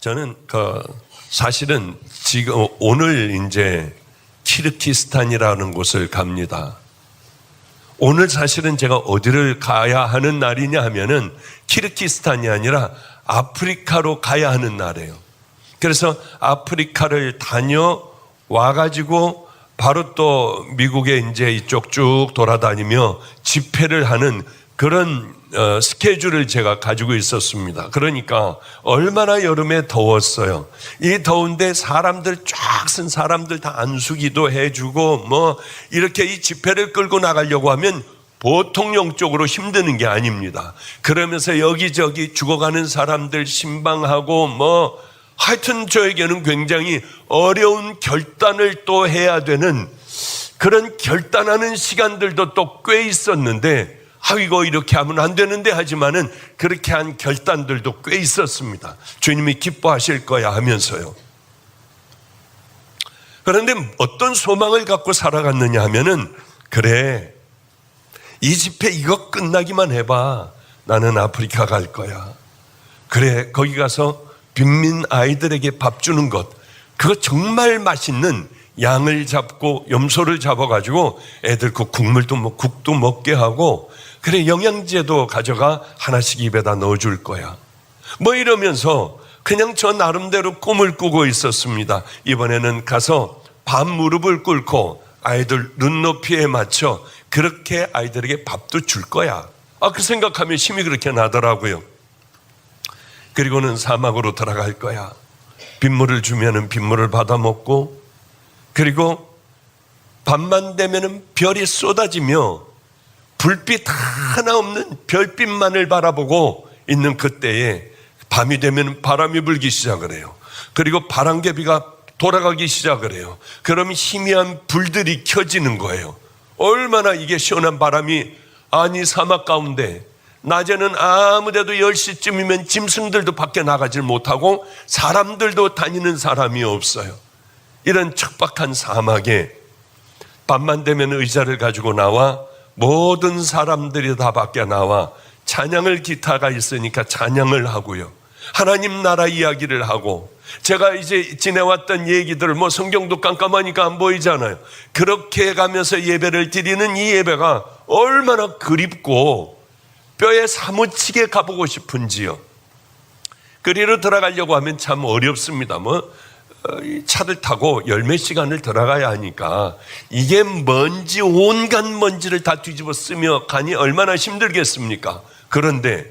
저는 사실은 지금 오늘 이제 키르기스탄이라는 곳을 갑니다. 오늘 사실은 제가 어디를 가야 하는 날이냐 하면은 키르기스탄이 아니라 아프리카로 가야 하는 날이에요. 그래서 아프리카를 다녀와가지고 바로 또 미국에 이제 이쪽 쭉 돌아다니며 집회를 하는 그런 스케줄을 제가 가지고 있었습니다. 그러니까 얼마나 여름에 더웠어요. 이 더운데 사람들 쫙 쓴 사람들 다 안수기도 해주고 뭐 이렇게 이 집회를 끌고 나가려고 하면 보통 영적으로 힘드는 게 아닙니다. 그러면서 여기저기 죽어가는 사람들 신방하고 뭐 하여튼 저에게는 굉장히 어려운 결단을 또 해야 되는 그런 결단하는 시간들도 또 꽤 있었는데 이거 이렇게 하면 안 되는데 하지만은 그렇게 한 결단들도 꽤 있었습니다. 주님이 기뻐하실 거야 하면서요. 그런데 어떤 소망을 갖고 살아갔느냐 하면은 그래 이 집회 이거 끝나기만 해봐. 나는 아프리카 갈 거야. 그래 거기 가서 빈민 아이들에게 밥 주는 것 그거 정말 맛있는 양을 잡고 염소를 잡아가지고 애들 그 국물도 국도 먹게 하고 그래 영양제도 가져가 하나씩 입에다 넣어줄 거야. 뭐 이러면서 그냥 저 나름대로 꿈을 꾸고 있었습니다. 이번에는 가서 밤 무릎을 꿇고 아이들 눈높이에 맞춰 그렇게 아이들에게 밥도 줄 거야. 그 생각하면 힘이 그렇게 나더라고요. 그리고는 사막으로 들어갈 거야. 빗물을 주면은 빗물을 받아 먹고 그리고 밤만 되면은 별이 쏟아지며 불빛 하나 없는 별빛만을 바라보고 있는 그때에 밤이 되면 바람이 불기 시작을 해요. 그리고 바람개비가 돌아가기 시작을 해요. 그럼 희미한 불들이 켜지는 거예요. 얼마나 이게 시원한 바람이 아니 사막 가운데 낮에는 아무데도 10시쯤이면 짐승들도 밖에 나가질 못하고 사람들도 다니는 사람이 없어요. 이런 척박한 사막에 밤만 되면 의자를 가지고 나와 모든 사람들이 다 밖에 나와 찬양을 기타가 있으니까 찬양을 하고요. 하나님 나라 이야기를 하고 제가 이제 지내왔던 얘기들 뭐 성경도 깜깜하니까 안 보이잖아요. 그렇게 가면서 예배를 드리는 이 예배가 얼마나 그립고 뼈에 사무치게 가보고 싶은지요. 그리로 들어가려고 하면 참 어렵습니다. 차를 타고 10몇 시간을 들어가야 하니까 이게 먼지 온갖 먼지를 다 뒤집어 쓰며 가니 얼마나 힘들겠습니까? 그런데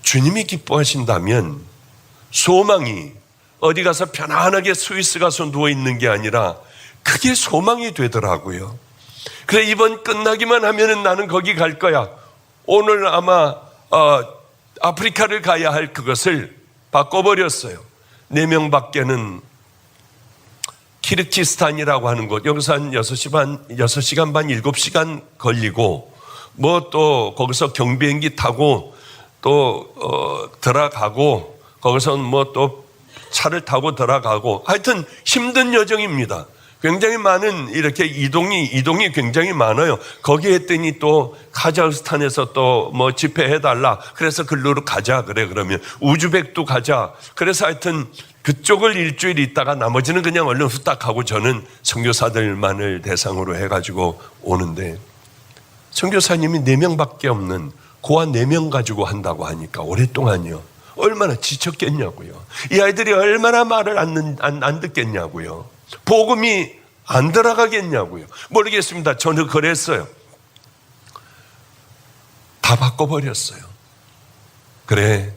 주님이 기뻐하신다면 소망이 어디 가서 편안하게 스위스 가서 누워있는 게 아니라 그게 소망이 되더라고요. 그래 이번 끝나기만 하면은 나는 거기 갈 거야. 오늘 아마 아프리카를 가야 할 그것을 바꿔버렸어요. 4명 밖에는 키르기스탄이라고 하는 곳 여기서 한 6시간 반 7시간 걸리고 뭐 또 거기서 경비행기 타고 또 들어가고 거기서 뭐 또 차를 타고 들어가고 하여튼 힘든 여정입니다. 굉장히 많은 이렇게 이동이 굉장히 많아요. 거기에 했더니 또 카자흐스탄에서 또 뭐 집회해달라. 그래서 글로로 가자. 그러면 우즈벡도 가자. 그래서 하여튼 그쪽을 일주일 있다가 나머지는 그냥 얼른 후딱 하고 저는 선교사들만을 대상으로 해가지고 오는데 선교사님이 4명밖에 없는 고아 4명 가지고 한다고 하니까 오랫동안요. 얼마나 지쳤겠냐고요. 이 아이들이 얼마나 말을 안 듣겠냐고요. 복음이 안 들어가겠냐고요. 모르겠습니다. 저는 그랬어요. 다 바꿔버렸어요. 그래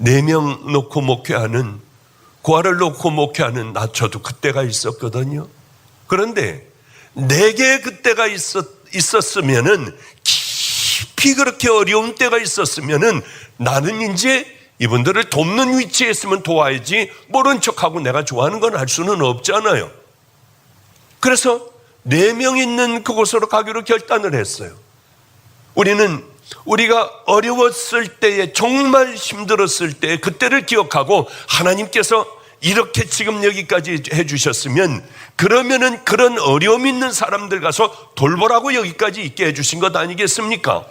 4명 놓고 목회하는 고아를 놓고 목회하는 저도 그때가 있었거든요. 그런데 내게 그때가 있었으면은 깊이 그렇게 어려운 때가 있었으면은 나는 이제 이분들을 돕는 위치에 있으면 도와야지 모른 척하고 내가 좋아하는 건 할 수는 없잖아요. 그래서 4명 있는 그곳으로 가기로 결단을 했어요. 우리가 어려웠을 때에 정말 힘들었을 때 그때를 기억하고 하나님께서 이렇게 지금 여기까지 해주셨으면 그러면은 그런 어려움 있는 사람들 가서 돌보라고 여기까지 있게 해주신 것 아니겠습니까?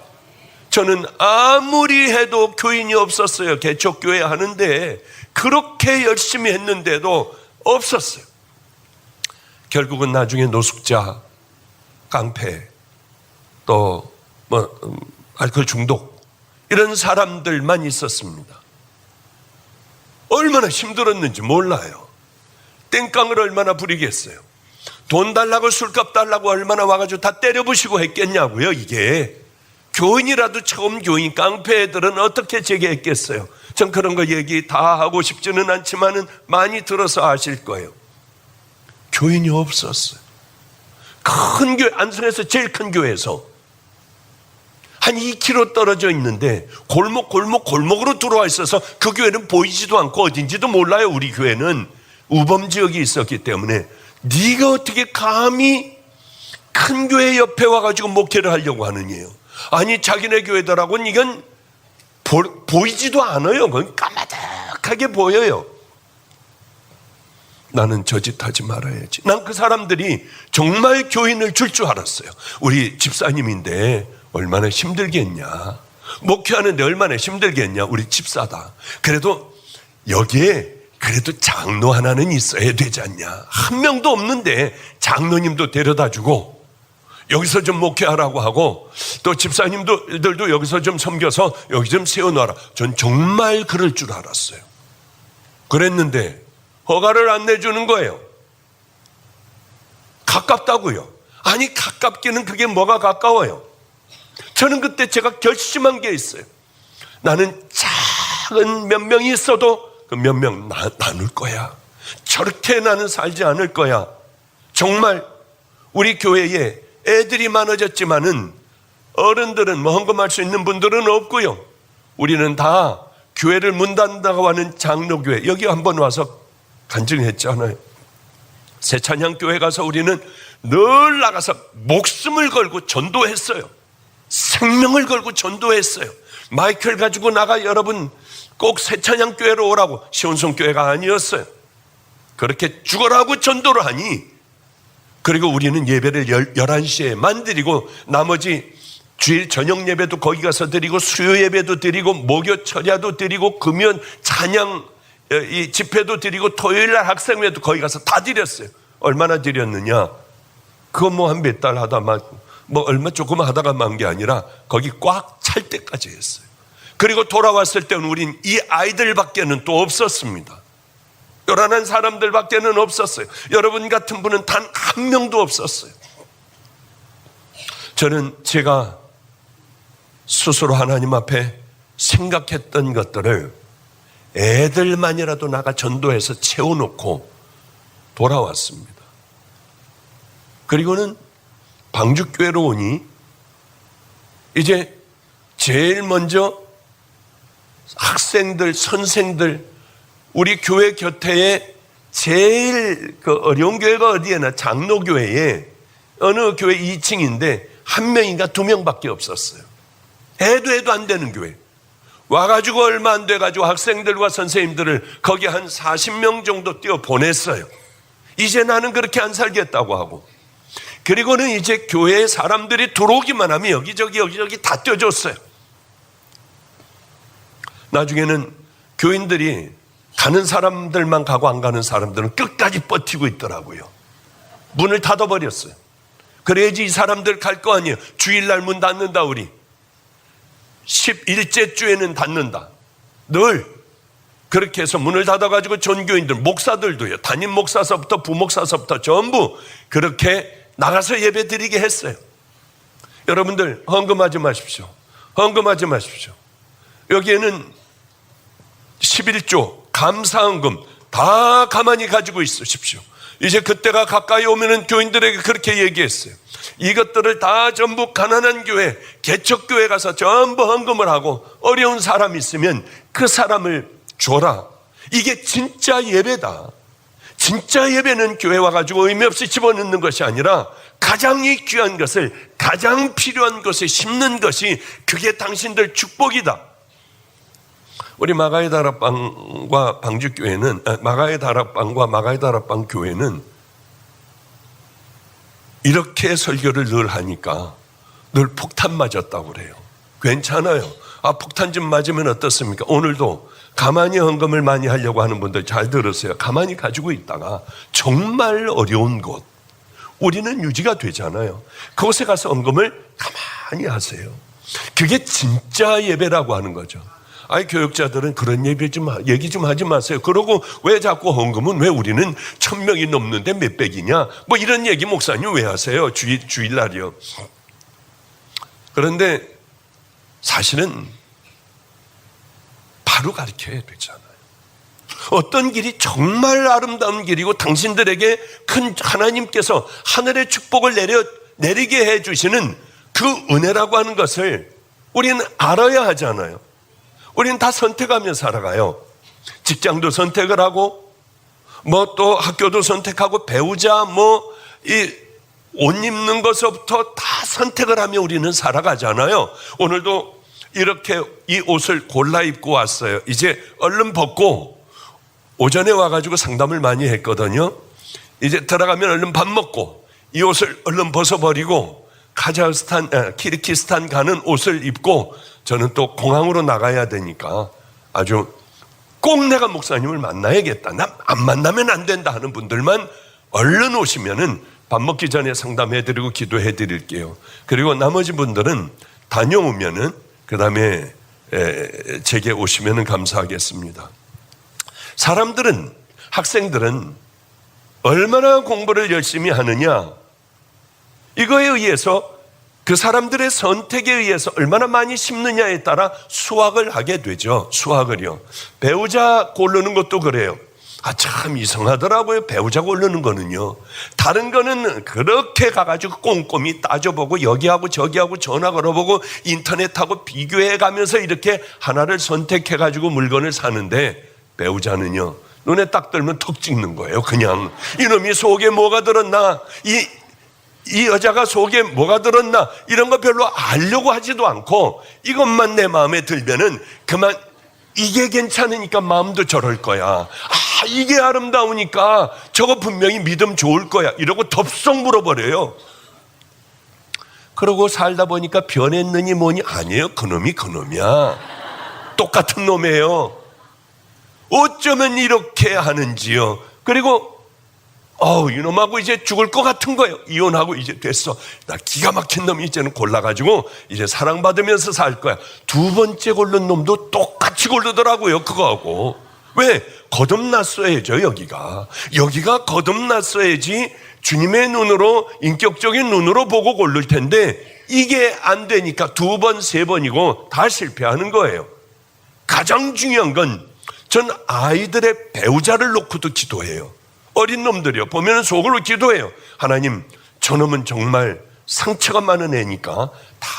저는 아무리 해도 교인이 없었어요. 개척교회 하는데 그렇게 열심히 했는데도 없었어요. 결국은 나중에 노숙자, 깡패, 또 알코올 중독 이런 사람들만 있었습니다. 얼마나 힘들었는지 몰라요. 땡깡을 얼마나 부리겠어요. 돈 달라고 술값 달라고 얼마나 와가지고 다 때려부시고 했겠냐고요. 이게 교인이라도 처음 교인 깡패 애들은 어떻게 제게 했겠어요. 전 그런 거 얘기 다 하고 싶지는 않지만은 많이 들어서 아실 거예요. 교인이 없었어요. 큰 교회, 안성에서 제일 큰 교회에서 한 2km 떨어져 있는데 골목으로 들어와 있어서 그 교회는 보이지도 않고 어딘지도 몰라요. 우리 교회는 우범지역이 있었기 때문에 네가 어떻게 감히 큰 교회 옆에 와가지고 목회를 하려고 하느냐요. 아니 자기네 교회들하고는 이건 보이지도 않아요. 그건 까마득하게 보여요. 나는 저 짓 하지 말아야지. 난 그 사람들이 정말 교인을 줄 줄 알았어요. 우리 집사님인데 얼마나 힘들겠냐. 목회하는데 얼마나 힘들겠냐. 우리 집사다. 그래도 여기에 그래도 장로 하나는 있어야 되지 않냐. 한 명도 없는데 장로님도 데려다 주고 여기서 좀 목회하라고 하고 또 집사님들도 여기서 좀 섬겨서 여기 좀 세워놔라. 전 정말 그럴 줄 알았어요. 그랬는데 허가를 안 내주는 거예요. 가깝다고요. 아니 가깝기는 그게 뭐가 가까워요. 저는 그때 제가 결심한 게 있어요. 나는 작은 몇 명이 있어도 그 몇 명 나눌 거야. 저렇게 나는 살지 않을 거야. 정말 우리 교회에 애들이 많아졌지만은 어른들은 헌금할 수 있는 분들은 없고요. 우리는 다 교회를 문 닫는다고 하는 장로교회, 여기 한번 와서 간증했잖아요. 새찬양교회 가서 우리는 늘 나가서 목숨을 걸고 전도했어요. 생명을 걸고 전도했어요. 마이크를 가지고 나가 여러분 꼭 새찬양교회로 오라고. 시온성교회가 아니었어요. 그렇게 죽어라고 전도를 하니, 그리고 우리는 예배를 11시에 만들고 나머지 주일 저녁 예배도 거기 가서 드리고 수요 예배도 드리고 목요 철야도 드리고 금연 찬양 이 집회도 드리고 토요일날 학생회도 거기 가서 다 드렸어요. 얼마나 드렸느냐? 그거 뭐 한 몇 달 하다 얼마 조금 하다가 만 게 아니라 거기 꽉 찰 때까지 했어요. 그리고 돌아왔을 때는 우린 이 아이들밖에는 또 없었습니다. 요란한 사람들밖에는 없었어요. 여러분 같은 분은 단 한 명도 없었어요. 저는 제가 스스로 하나님 앞에 생각했던 것들을 애들만이라도 나가 전도해서 채워놓고 돌아왔습니다. 그리고는 방주교회로 오니 이제 제일 먼저 학생들, 선생들, 우리 교회 곁에 제일 어려운 교회가 어디에나 장로교회에 어느 교회 2층인데 한 명인가 두 명밖에 없었어요. 해도 안 되는 교회. 와가지고 얼마 안 돼가지고 학생들과 선생님들을 거기 한 40명 정도 띄워 보냈어요. 이제 나는 그렇게 안 살겠다고 하고. 그리고는 이제 교회에 사람들이 들어오기만 하면 여기저기 다 떼어줬어요. 나중에는 교인들이 가는 사람들만 가고 안 가는 사람들은 끝까지 버티고 있더라고요. 문을 닫아버렸어요. 그래야지 이 사람들 갈 거 아니에요. 주일날 문 닫는다 우리. 11째 주에는 닫는다. 늘 그렇게 해서 문을 닫아가지고 전교인들, 목사들도요. 담임 목사서부터 부목사서부터 전부 그렇게 나가서 예배 드리게 했어요. 여러분들 헌금하지 마십시오. 헌금하지 마십시오. 여기에는 11조 감사헌금 다 가만히 가지고 있으십시오. 이제 그때가 가까이 오면은 교인들에게 그렇게 얘기했어요. 이것들을 다 전부 가난한 교회, 개척교회 가서 전부 헌금을 하고 어려운 사람 있으면 그 사람을 줘라. 이게 진짜 예배다. 진짜 예배는 교회 와가지고 의미 없이 집어넣는 것이 아니라 가장 귀한 것을 가장 필요한 것에 심는 것이 그게 당신들 축복이다. 우리 마가의 다락방과 방주교회는 마가의 다락방과 마가의 다락방 교회는 이렇게 설교를 늘 하니까 늘 폭탄 맞았다고 그래요. 괜찮아요. 폭탄 좀 맞으면 어떻습니까? 오늘도 가만히 헌금을 많이 하려고 하는 분들 잘 들으세요. 가만히 가지고 있다가 정말 어려운 곳, 우리는 유지가 되잖아요. 그곳에 가서 헌금을 가만히 하세요. 그게 진짜 예배라고 하는 거죠. 교역자들은 그런 얘기 좀 하지 마세요. 그러고 왜 자꾸 헌금은 왜 우리는 1000명이 넘는데 몇백이냐? 뭐 이런 얘기 목사님 왜 하세요? 주일날이요. 그런데 사실은 바로 가르쳐야 되잖아요. 어떤 길이 정말 아름다운 길이고 당신들에게 큰 하나님께서 하늘의 축복을 내리게 해주시는 그 은혜라고 하는 것을 우리는 알아야 하잖아요. 우리는 다 선택하며 살아가요. 직장도 선택을 하고 또 학교도 선택하고 배우자 옷 입는 것부터 다 선택을 하며 우리는 살아가잖아요. 오늘도 이렇게 이 옷을 골라 입고 왔어요. 이제 얼른 벗고 오전에 와가지고 상담을 많이 했거든요. 이제 들어가면 얼른 밥 먹고 이 옷을 얼른 벗어버리고 키르기스탄 가는 옷을 입고 저는 또 공항으로 나가야 되니까 아주 꼭 내가 목사님을 만나야겠다. 나 안 만나면 안 된다 하는 분들만 얼른 오시면은 밥 먹기 전에 상담해드리고 기도해드릴게요. 그리고 나머지 분들은 다녀오면은 그 다음에 제게 오시면은 감사하겠습니다. 학생들은 얼마나 공부를 열심히 하느냐, 이거에 의해서 그 사람들의 선택에 의해서 얼마나 많이 심느냐에 따라 수학을 하게 되죠. 수학을요. 배우자 고르는 것도 그래요. 참 이상하더라고요. 배우자 고르는 거는요. 다른 거는 그렇게 가가지고 꼼꼼히 따져보고 여기하고 저기하고 전화 걸어보고 인터넷하고 비교해가면서 이렇게 하나를 선택해가지고 물건을 사는데, 배우자는요, 눈에 딱 들면 턱 찍는 거예요. 그냥 이놈이 속에 뭐가 들었나, 이 여자가 속에 뭐가 들었나, 이런 거 별로 알려고 하지도 않고 이것만 내 마음에 들면은 그만, 이게 괜찮으니까 마음도 저럴 거야. 이게 아름다우니까 저거 분명히 믿음 좋을 거야. 이러고 덥석 물어버려요. 그러고 살다 보니까 변했느니 뭐니, 아니에요. 그놈이 그놈이야. 똑같은 놈이에요. 어쩌면 이렇게 하는지요. 그리고 이놈하고 이제 죽을 것 같은 거예요. 이혼하고 이제 됐어. 나 기가 막힌 놈이 이제는 골라가지고 이제 사랑받으면서 살 거야. 두 번째 고른 놈도 똑같이 고르더라고요. 그거하고. 왜? 거듭났어야죠. 여기가 거듭났어야지 주님의 눈으로, 인격적인 눈으로 보고 고를 텐데 이게 안 되니까 두 번, 세 번이고 다 실패하는 거예요. 가장 중요한 건 전 아이들의 배우자를 놓고도 기도해요. 어린 놈들이요. 보면 속으로 기도해요. 하나님, 저놈은 정말 상처가 많은 애니까 다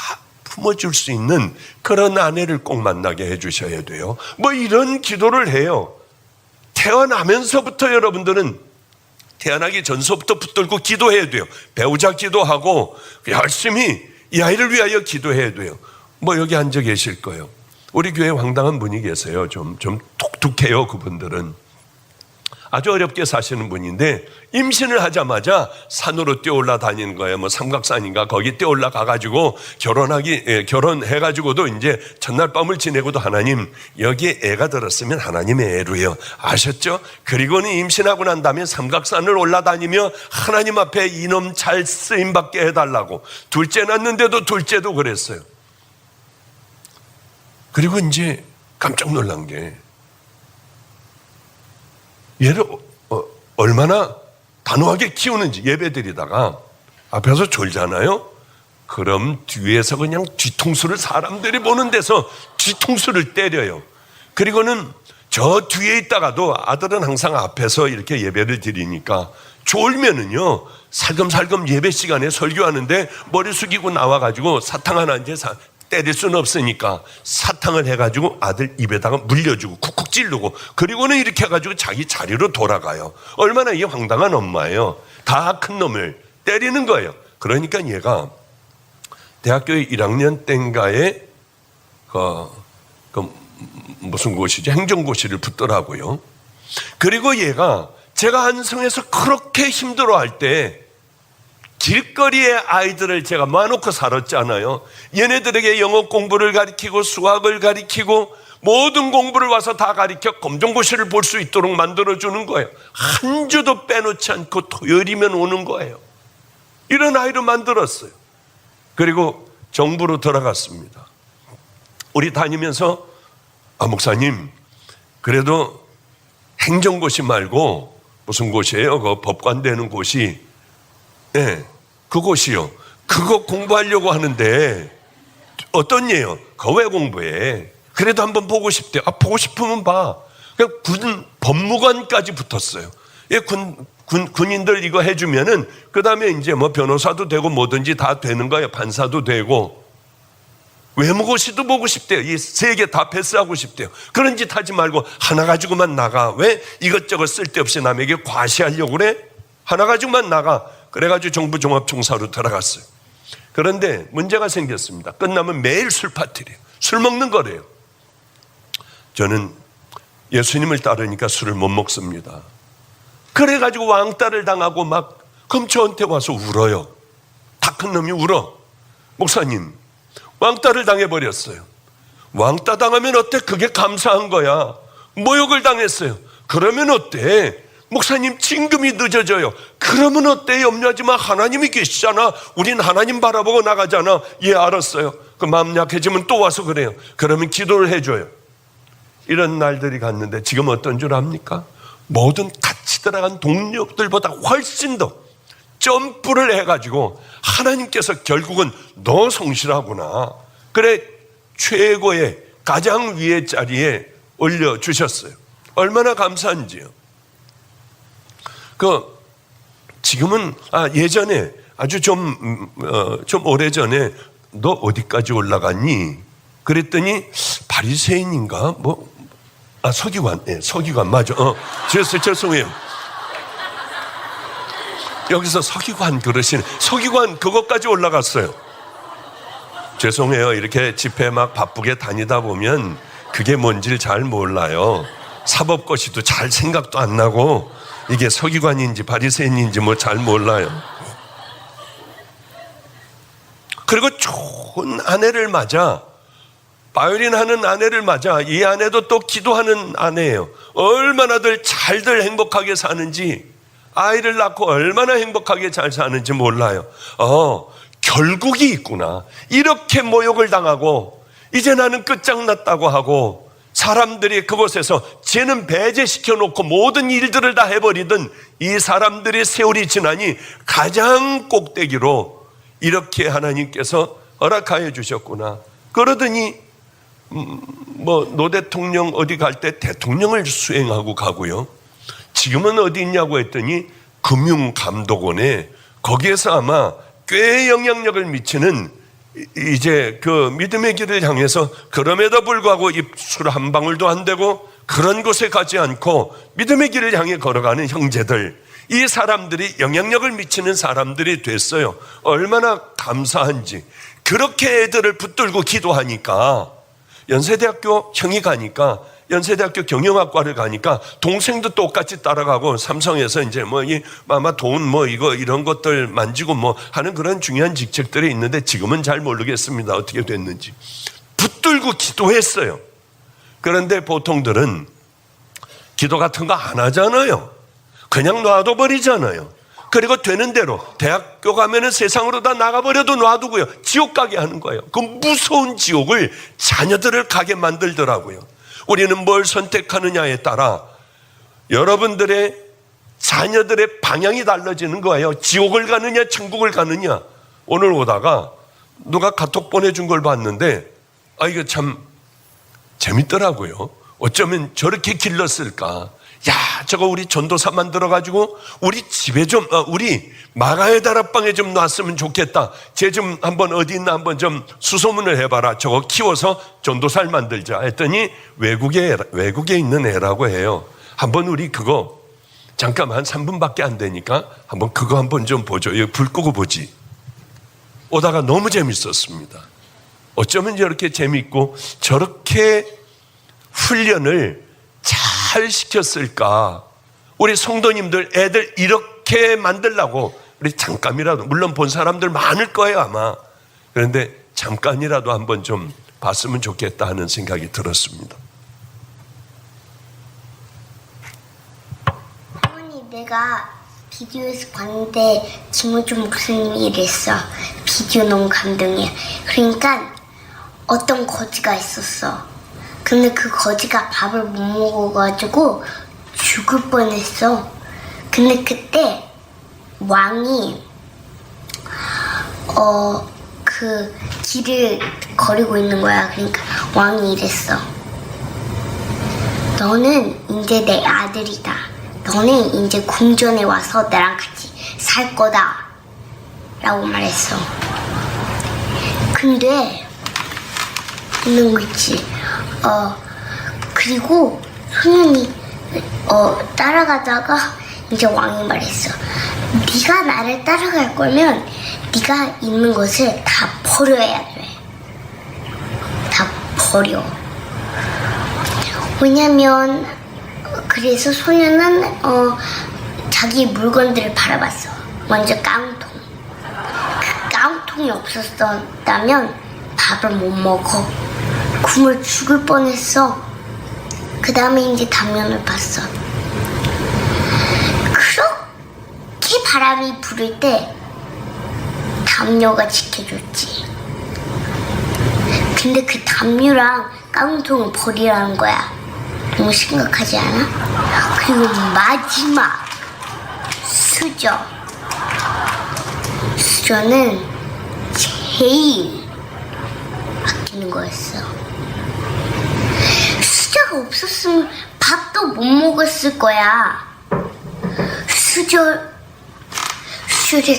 품어줄 수 있는 그런 아내를 꼭 만나게 해주셔야 돼요. 이런 기도를 해요. 태어나면서부터 여러분들은 태어나기 전서부터 붙들고 기도해야 돼요. 배우자 기도하고 열심히 이 아이를 위하여 기도해야 돼요. 여기 앉아 계실 거예요. 우리 교회에 황당한 분이 계세요. 좀 독특해요. 그분들은 아주 어렵게 사시는 분인데 임신을 하자마자 산으로 뛰어올라 다니는 거예요. 삼각산인가 거기 뛰어올라 가가지고 결혼해가지고도 이제 전날 밤을 지내고도 하나님, 여기에 애가 들었으면 하나님의 애로요. 아셨죠? 그리고는 임신하고 난 다음에 삼각산을 올라다니며 하나님 앞에 이놈 잘 쓰임받게 해달라고. 둘째 낳는데도 둘째도 그랬어요. 그리고 이제 깜짝 놀란 게, 얘를 얼마나 단호하게 키우는지, 예배드리다가 앞에서 졸잖아요. 그럼 뒤에서 그냥 뒤통수를, 사람들이 보는 데서 뒤통수를 때려요. 그리고는 저 뒤에 있다가도 아들은 항상 앞에서 이렇게 예배를 드리니까 졸면은요, 살금살금 예배 시간에 설교하는데 머리 숙이고 나와가지고 사탕 하나 이제 때릴 수는 없으니까 사탕을 해가지고 아들 입에다가 물려주고 쿡쿡 찌르고, 그리고는 이렇게 해가지고 자기 자리로 돌아가요. 얼마나 이 황당한 엄마예요. 다 큰 놈을 때리는 거예요. 그러니까 얘가 대학교 1학년 땐가에 무슨 고시지? 행정고시를 붙더라고요. 그리고 얘가 제가 한성에서 그렇게 힘들어할 때 길거리에 아이들을 제가 모아놓고 살았잖아요. 얘네들에게 영어 공부를 가르치고 수학을 가르치고 모든 공부를 와서 다 가르쳐 검정고시를 볼 수 있도록 만들어주는 거예요. 한 주도 빼놓지 않고 토요일이면 오는 거예요. 이런 아이로 만들었어요. 그리고 정부로 들어갔습니다. 우리 다니면서 목사님 그래도 행정고시 말고 무슨 곳이에요? 그 법관 되는 곳이 그곳이요. 그거 공부하려고 하는데 어떤 예요? 그거 왜 공부해? 그래도 한번 보고 싶대요. 보고 싶으면 봐. 그냥 법무관까지 붙었어요. 군인들 이거 해주면은 그 다음에 이제 뭐 변호사도 되고 뭐든지 다 되는 거예요. 판사도 되고. 외무고시도 보고 싶대요. 이 세 개 다 패스하고 싶대요. 그런 짓 하지 말고 하나 가지고만 나가. 왜 이것저것 쓸데없이 남에게 과시하려고 그래? 하나 가지고만 나가. 그래가지고 정부 종합청사로 들어갔어요. 그런데 문제가 생겼습니다. 끝나면 매일 술 파티래요. 술 먹는 거래요. 저는 예수님을 따르니까 술을 못 먹습니다. 그래가지고 왕따를 당하고 막 그럼 저한테 와서 울어요. 다 큰 놈이 울어. 목사님 왕따를 당해버렸어요. 왕따 당하면 어때? 그게 감사한 거야. 모욕을 당했어요. 그러면 어때? 목사님 진금이 늦어져요. 그러면 어때? 염려하지 마. 하나님이 계시잖아. 우린 하나님 바라보고 나가잖아. 예, 알았어요. 그 마음 약해지면 또 와서 그래요. 그러면 기도를 해줘요. 이런 날들이 갔는데 지금 어떤 줄 압니까? 모든 같이 들어간 동료들보다 훨씬 더 점프를 해가지고 하나님께서 결국은 너 성실하구나. 그래 최고의 가장 위의 자리에 올려주셨어요. 얼마나 감사한지요. 지금은 예전에 아주 좀 오래전에 너 어디까지 올라갔니? 그랬더니 바리새인인가 서기관, 서기관 맞아. 죄송해요. 여기서 서기관 그러시네. 서기관 그것까지 올라갔어요. 죄송해요. 이렇게 집회 막 바쁘게 다니다 보면 그게 뭔지를 잘 몰라요. 사법고시도 잘 생각도 안 나고 이게 서기관인지 바리새인인지 잘 몰라요. 그리고 좋은 아내를 맞아. 바이올린 하는 아내를 맞아. 이 아내도 또 기도하는 아내예요. 얼마나들 잘들 행복하게 사는지, 아이를 낳고 얼마나 행복하게 잘 사는지 몰라요. 결국이 있구나. 이렇게 모욕을 당하고 이제 나는 끝장났다고 하고 사람들이 그곳에서 쟤는 배제시켜 놓고 모든 일들을 다 해버리던 이 사람들의 세월이 지나니 가장 꼭대기로 이렇게 하나님께서 허락하여 주셨구나. 그러더니 노 대통령 어디 갈 때 대통령을 수행하고 가고요. 지금은 어디 있냐고 했더니 금융감독원에 거기에서 아마 꽤 영향력을 미치는 이제 그 믿음의 길을 향해서 그럼에도 불구하고 입술 한 방울도 안 되고 그런 곳에 가지 않고 믿음의 길을 향해 걸어가는 형제들, 이 사람들이 영향력을 미치는 사람들이 됐어요. 얼마나 감사한지. 그렇게 애들을 붙들고 기도하니까 연세대학교 형이 가니까 연세대학교 경영학과를 가니까 동생도 똑같이 따라가고 삼성에서 이제 아마 돈 이런 것들 만지고 하는 그런 중요한 직책들이 있는데 지금은 잘 모르겠습니다. 어떻게 됐는지. 붙들고 기도했어요. 그런데 보통들은 기도 같은 거 안 하잖아요. 그냥 놔둬 버리잖아요. 그리고 되는 대로 대학교 가면은 세상으로 다 나가버려도 놔두고요. 지옥 가게 하는 거예요. 그 무서운 지옥을 자녀들을 가게 만들더라고요. 우리는 뭘 선택하느냐에 따라 여러분들의 자녀들의 방향이 달라지는 거예요. 지옥을 가느냐 천국을 가느냐. 오늘 오다가 누가 카톡 보내준 걸 봤는데 이거 참 재밌더라고요. 어쩌면 저렇게 길렀을까. 저거 우리 전도사 만들어가지고 우리 집에 우리 마가의 다락방에 좀 놨으면 좋겠다. 쟤 좀 한번 어디 있나 한번 좀 수소문을 해봐라. 저거 키워서 전도사를 만들자 했더니 외국에 있는 애라고 해요. 한번 우리 그거 잠깐만 3분밖에 안 되니까 한번 그거 한번 좀 보죠. 여기 불 끄고 보지. 오다가 너무 재밌었습니다. 어쩌면 저렇게 재밌고 저렇게 훈련을 잘 시켰을까. 우리 성도님들 애들 이렇게 만들라고 우리 잠깐이라도, 물론 본 사람들 많을 거예요 아마. 그런데 잠깐이라도 한번 좀 봤으면 좋겠다 하는 생각이 들었습니다. 할머니, 내가 비디오에서 봤는데 김호준 목사님이 이랬어. 비디오 너무 감동이야. 그러니까 어떤 거지가 있었어. 근데 그 거지가 밥을 못 먹어가지고 죽을 뻔했어. 근데 그때 왕이 그 길을 거리고 있는 거야. 그러니까 왕이 이랬어. 너는 이제 내 아들이다. 너는 이제 궁전에 와서 나랑 같이 살 거다. 라고 말했어. 근데 있는 거 있지. 그리고 소년이 따라가다가 이제 왕이 말했어. 네가 나를 따라갈 거면 네가 있는 것을 다 버려야 돼. 다 버려. 왜냐면 그래서 소년은 자기 물건들을 바라봤어. 먼저 깡통. 그 깡통이 없었다면 밥을 못 먹어. 굶어 죽을 뻔했어. 그 다음에 이제 당면을 봤어. 그렇게 바람이 불을 때 담요가 지켜줬지. 근데 그 담요랑 깡통을 버리라는 거야. 너무 심각하지 않아? 그리고 마지막 수저. 수저는 제일 아끼는 거였어. 수저가 없었으면 밥도 못 먹었을 거야. 수저를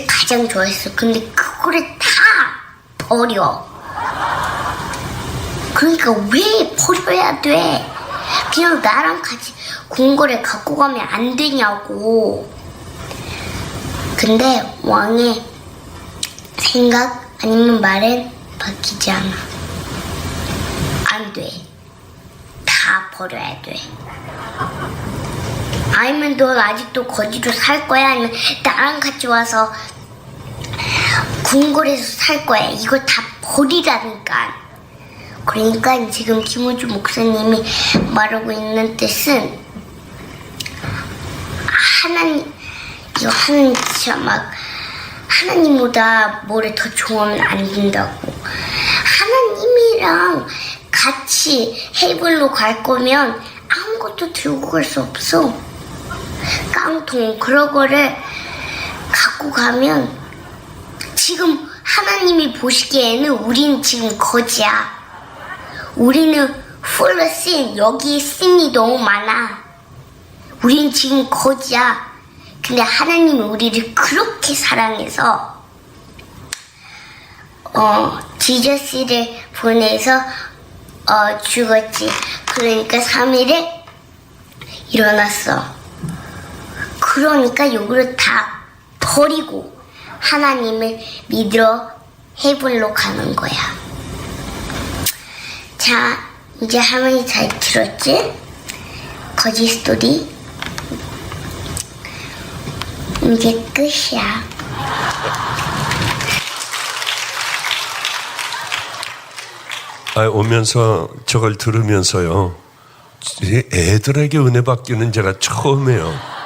가장 좋아했어. 근데 그거를 다 버려. 그러니까 왜 버려야 돼? 그냥 나랑 같이 궁궐에 갖고 가면 안 되냐고. 근데 왕의 생각 아니면 말은 바뀌지 않아. 안 돼. 다 버려야 돼. 아니면 너 아직도 거지로 살 거야? 아니면 나랑 같이 와서 궁궐에서 살 거야? 이거 다 버리라니까. 그러니까 지금 김호준 목사님이 말하고 있는 뜻은 하나님 진짜 막 하나님보다 뭐를 더 좋아하면 안 된다고. 하나님이랑 같이 헤이븐로 갈 거면 아무것도 들고 갈 수 없어. 깡통 그런 거를 갖고 가면 지금 하나님이 보시기에는 우린 지금 거지야. 우리는 full sin, 여기에 sin이 너무 많아. 우린 지금 거지야. 근데 하나님이 우리를 그렇게 사랑해서 지저스를 보내서 죽었지. 그러니까 3일에 일어났어. 그러니까 요거를 다 버리고 하나님을 믿으러 헤븐로 가는 거야. 자, 이제 할머니 잘 들었지? 거지 스토리. 이제 끝이야. 오면서 저걸 들으면서요, 애들에게 은혜 받기는 제가 처음이에요.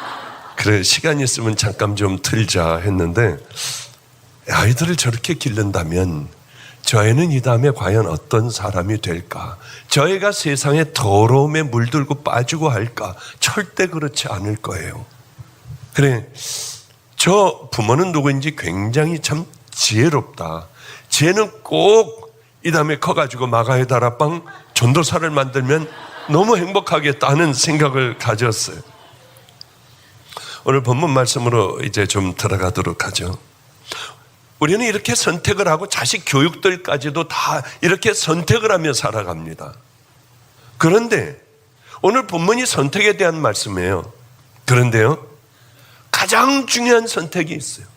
그래, 시간이 있으면 잠깐 좀 틀자 했는데, 아이들을 저렇게 기른다면 저 애는 이 다음에 과연 어떤 사람이 될까? 저 애가 세상에 더러움에 물들고 빠지고 할까? 절대 그렇지 않을 거예요. 그래, 저 부모는 누구인지 굉장히 참 지혜롭다. 쟤는 꼭 이 다음에 커가지고 마가의 다락방 전도사를 만들면 너무 행복하겠다 하는 생각을 가졌어요. 오늘 본문 말씀으로 이제 좀 들어가도록 하죠. 우리는 이렇게 선택을 하고 자식 교육들까지도 다 이렇게 선택을 하며 살아갑니다. 그런데 오늘 본문이 선택에 대한 말씀이에요. 그런데요, 가장 중요한 선택이 있어요.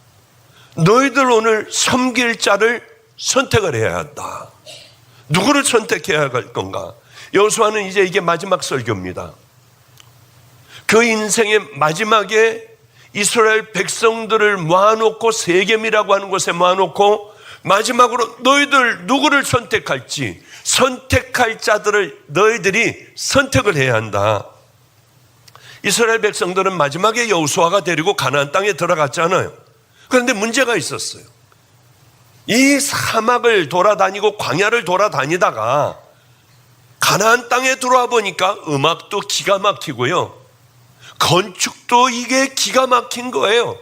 너희들 오늘 섬길 자를 선택을 해야 한다. 누구를 선택해야 할 건가? 여호수아는 이제 이게 마지막 설교입니다. 그 인생의 마지막에 이스라엘 백성들을 모아놓고 세겜이라고 하는 곳에 모아놓고 마지막으로 너희들 누구를 선택할지 선택할 자들을 너희들이 선택을 해야 한다. 이스라엘 백성들은 마지막에 여호수아가 데리고 가나안 땅에 들어갔잖아요. 그런데 문제가 있었어요. 이 사막을 돌아다니고 광야를 돌아다니다가 가나안 땅에 들어와 보니까 음악도 기가 막히고요, 건축도 이게 기가 막힌 거예요.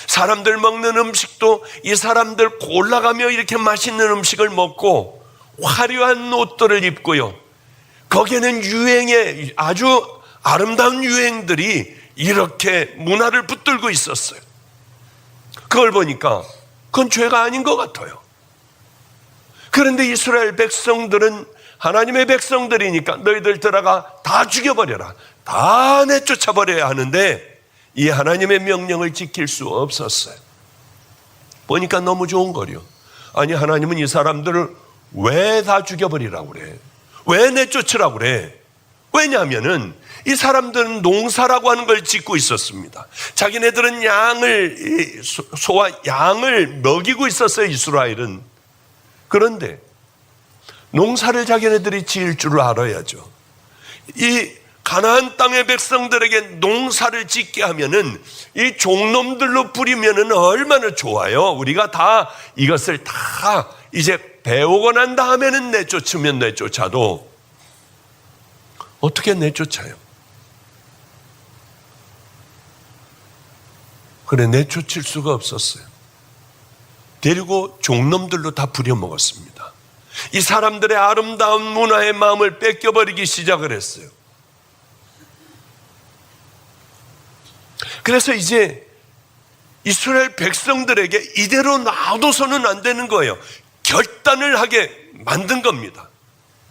사람들 먹는 음식도 이 사람들 골라가며 이렇게 맛있는 음식을 먹고 화려한 옷들을 입고요, 거기에는 유행의 아주 아름다운 유행들이 이렇게 문화를 붙들고 있었어요. 그걸 보니까 그건 죄가 아닌 것 같아요. 그런데 이스라엘 백성들은 하나님의 백성들이니까 너희들 들어가 다 죽여버려라, 다 내쫓아버려야 하는데 이 하나님의 명령을 지킬 수 없었어요. 보니까 너무 좋은 거요. 아니, 하나님은 이 사람들을 왜 다 죽여버리라고 그래? 왜 내쫓으라고 그래? 왜냐하면은 이 사람들은 농사라고 하는 걸 짓고 있었습니다. 자기네들은 양을, 소와 양을 먹이고 있었어요, 이스라엘은. 그런데 농사를 자기네들이 지을 줄 알아야죠. 이 가나안 땅의 백성들에게 농사를 짓게 하면은 이 종놈들로 부리면은 얼마나 좋아요. 우리가 다 이것을 다 이제 배우고 난 다음에는 내쫓으면 내쫓아도 어떻게 내쫓아요? 그래, 내쫓을 수가 없었어요. 데리고 종놈들로 다 부려먹었습니다. 이 사람들의 아름다운 문화의 마음을 뺏겨버리기 시작을 했어요. 그래서 이제 이스라엘 백성들에게 이대로 놔둬서는 안 되는 거예요. 결단을 하게 만든 겁니다.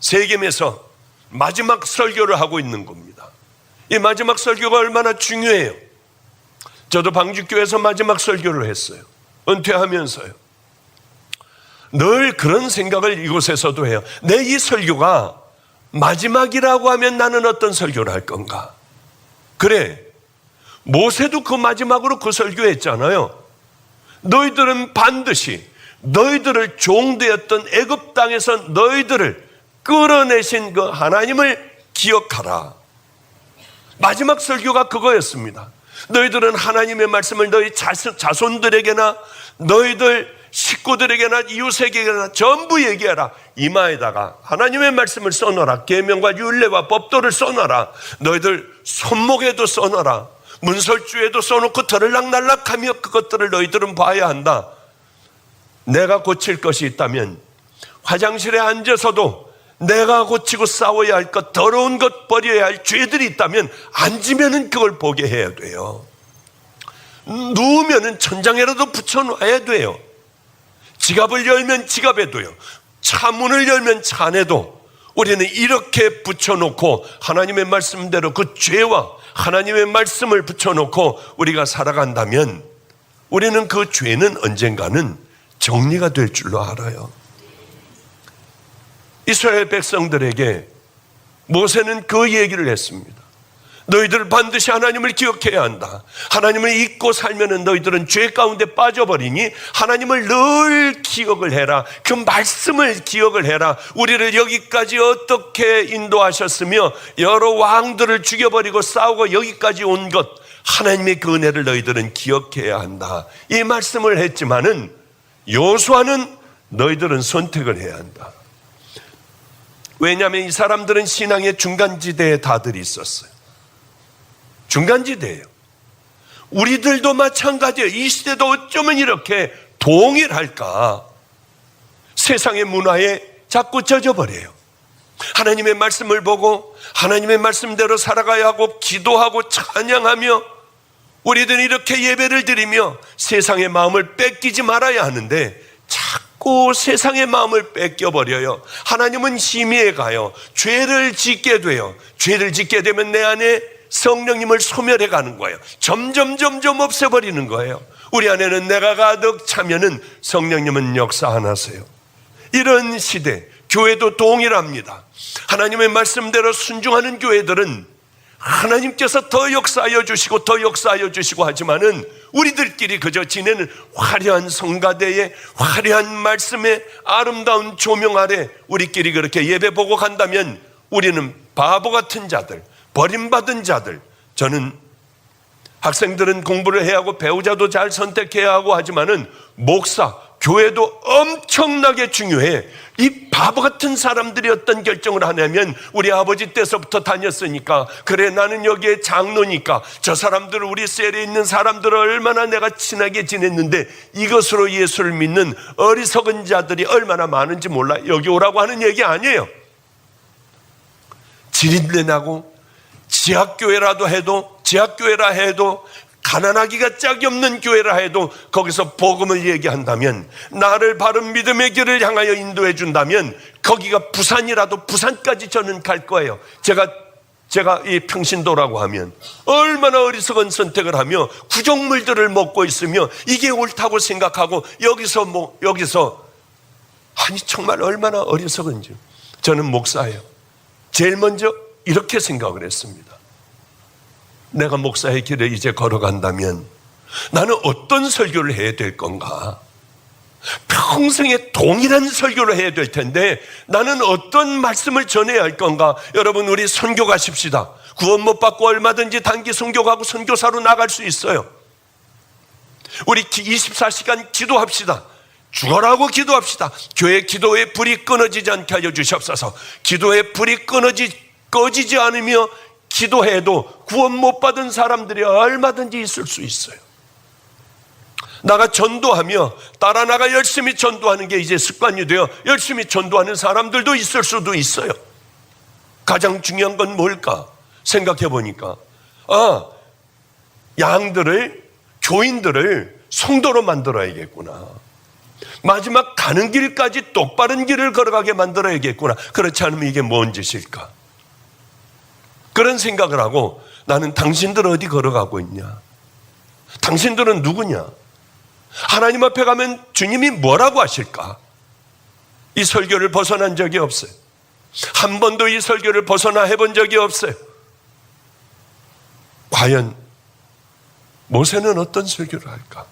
세겜에서 마지막 설교를 하고 있는 겁니다. 이 마지막 설교가 얼마나 중요해요. 저도 방주교회에서 마지막 설교를 했어요. 은퇴하면서요. 늘 그런 생각을 이곳에서도 해요. 내 이 설교가 마지막이라고 하면 나는 어떤 설교를 할 건가? 그래, 모세도 그 마지막으로 그 설교했잖아요. 너희들은 반드시 너희들을 종되었던 애굽 땅에서 너희들을 끌어내신 그 하나님을 기억하라. 마지막 설교가 그거였습니다. 너희들은 하나님의 말씀을 너희 자손들에게나 너희들 식구들에게나 이웃에게나 전부 얘기하라. 이마에다가 하나님의 말씀을 써놔라. 계명과 율례와 법도를 써놔라. 너희들 손목에도 써놔라. 문설주에도 써놓고 더를락날락하며 그것들을 너희들은 봐야 한다. 내가 고칠 것이 있다면 화장실에 앉아서도 내가 고치고 싸워야 할 것, 더러운 것, 버려야 할 죄들이 있다면 앉으면은 그걸 보게 해야 돼요. 누우면은 천장에라도 붙여놔야 돼요. 지갑을 열면 지갑에도요, 차문을 열면 차 안에도 우리는 이렇게 붙여놓고 하나님의 말씀대로 그 죄와 하나님의 말씀을 붙여놓고 우리가 살아간다면 우리는 그 죄는 언젠가는 정리가 될 줄로 알아요. 이스라엘 백성들에게 모세는 그 얘기를 했습니다. 너희들 반드시 하나님을 기억해야 한다. 하나님을 잊고 살면 너희들은 죄 가운데 빠져버리니 하나님을 늘 기억을 해라. 그 말씀을 기억을 해라. 우리를 여기까지 어떻게 인도하셨으며 여러 왕들을 죽여버리고 싸우고 여기까지 온 것, 하나님의 그 은혜를 너희들은 기억해야 한다. 이 말씀을 했지만은 여호수아는 너희들은 선택을 해야 한다. 왜냐하면 이 사람들은 신앙의 중간지대에 다들 있었어요. 중간지대예요. 우리들도 마찬가지예요. 이 시대도 어쩌면 이렇게 동일할까? 세상의 문화에 자꾸 젖어버려요. 하나님의 말씀을 보고 하나님의 말씀대로 살아가야 하고 기도하고 찬양하며 우리들은 이렇게 예배를 드리며 세상의 마음을 뺏기지 말아야 하는데 자꾸 세상의 마음을 뺏겨버려요. 하나님은 심의에 가요. 죄를 짓게 돼요. 죄를 짓게 되면 내 안에 성령님을 소멸해 가는 거예요. 점점 없애버리는 거예요. 우리 안에는 내가 가득 차면은 성령님은 역사 안 하세요. 이런 시대, 교회도 동일합니다. 하나님의 말씀대로 순종하는 교회들은 하나님께서 더 역사하여 주시고 더 역사하여 주시고 하지만은 우리들끼리 그저 지내는 화려한 성가대에 화려한 말씀의 아름다운 조명 아래 우리끼리 그렇게 예배 보고 간다면 우리는 바보 같은 자들, 버림받은 자들. 저는 학생들은 공부를 해야 하고 배우자도 잘 선택해야 하고 하지만은 목사, 교회도 엄청나게 중요해. 이 바보 같은 사람들이 어떤 결정을 하냐면 우리 아버지 때서부터 다녔으니까, 그래 나는 여기에 장로니까 저 사람들, 우리 셀에 있는 사람들을 얼마나 내가 친하게 지냈는데 이것으로 예수를 믿는 어리석은 자들이 얼마나 많은지 몰라. 여기 오라고 하는 얘기 아니에요. 지린내 나고 지하교회라 해도 가난하기가 짝이 없는 교회라 해도 거기서 복음을 얘기한다면, 나를 바른 믿음의 길을 향하여 인도해 준다면 거기가 부산이라도 부산까지 저는 갈 거예요. 제가 이 평신도라고 하면 얼마나 어리석은 선택을 하며 구정물들을 먹고 있으며 이게 옳다고 생각하고 여기서 아니 정말 얼마나 어리석은지. 저는 목사예요. 제일 먼저 이렇게 생각을 했습니다. 내가 목사의 길을 이제 걸어간다면 나는 어떤 설교를 해야 될 건가? 평생에 동일한 설교를 해야 될 텐데 나는 어떤 말씀을 전해야 할 건가? 여러분, 우리 선교 가십시다. 구원 못 받고 얼마든지 단기 선교 가고 선교사로 나갈 수 있어요. 우리 24시간 기도합시다. 죽어라고 기도합시다. 교회 기도의 불이 끊어지지 않게 하여 주시옵소서. 기도의 불이 꺼지지 않으며 기도해도 구원 못 받은 사람들이 얼마든지 있을 수 있어요. 나가 전도하며 따라 나가 열심히 전도하는 게 이제 습관이 되어 열심히 전도하는 사람들도 있을 수도 있어요. 가장 중요한 건 뭘까 생각해 보니까 교인들을 성도로 만들어야겠구나. 마지막 가는 길까지 똑바른 길을 걸어가게 만들어야겠구나. 그렇지 않으면 이게 뭔 짓일까? 그런 생각을 하고, 나는 당신들 어디 걸어가고 있냐? 당신들은 누구냐? 하나님 앞에 가면 주님이 뭐라고 하실까? 이 설교를 벗어난 적이 없어요. 한 번도 이 설교를 벗어나 해본 적이 없어요. 과연 모세는 어떤 설교를 할까?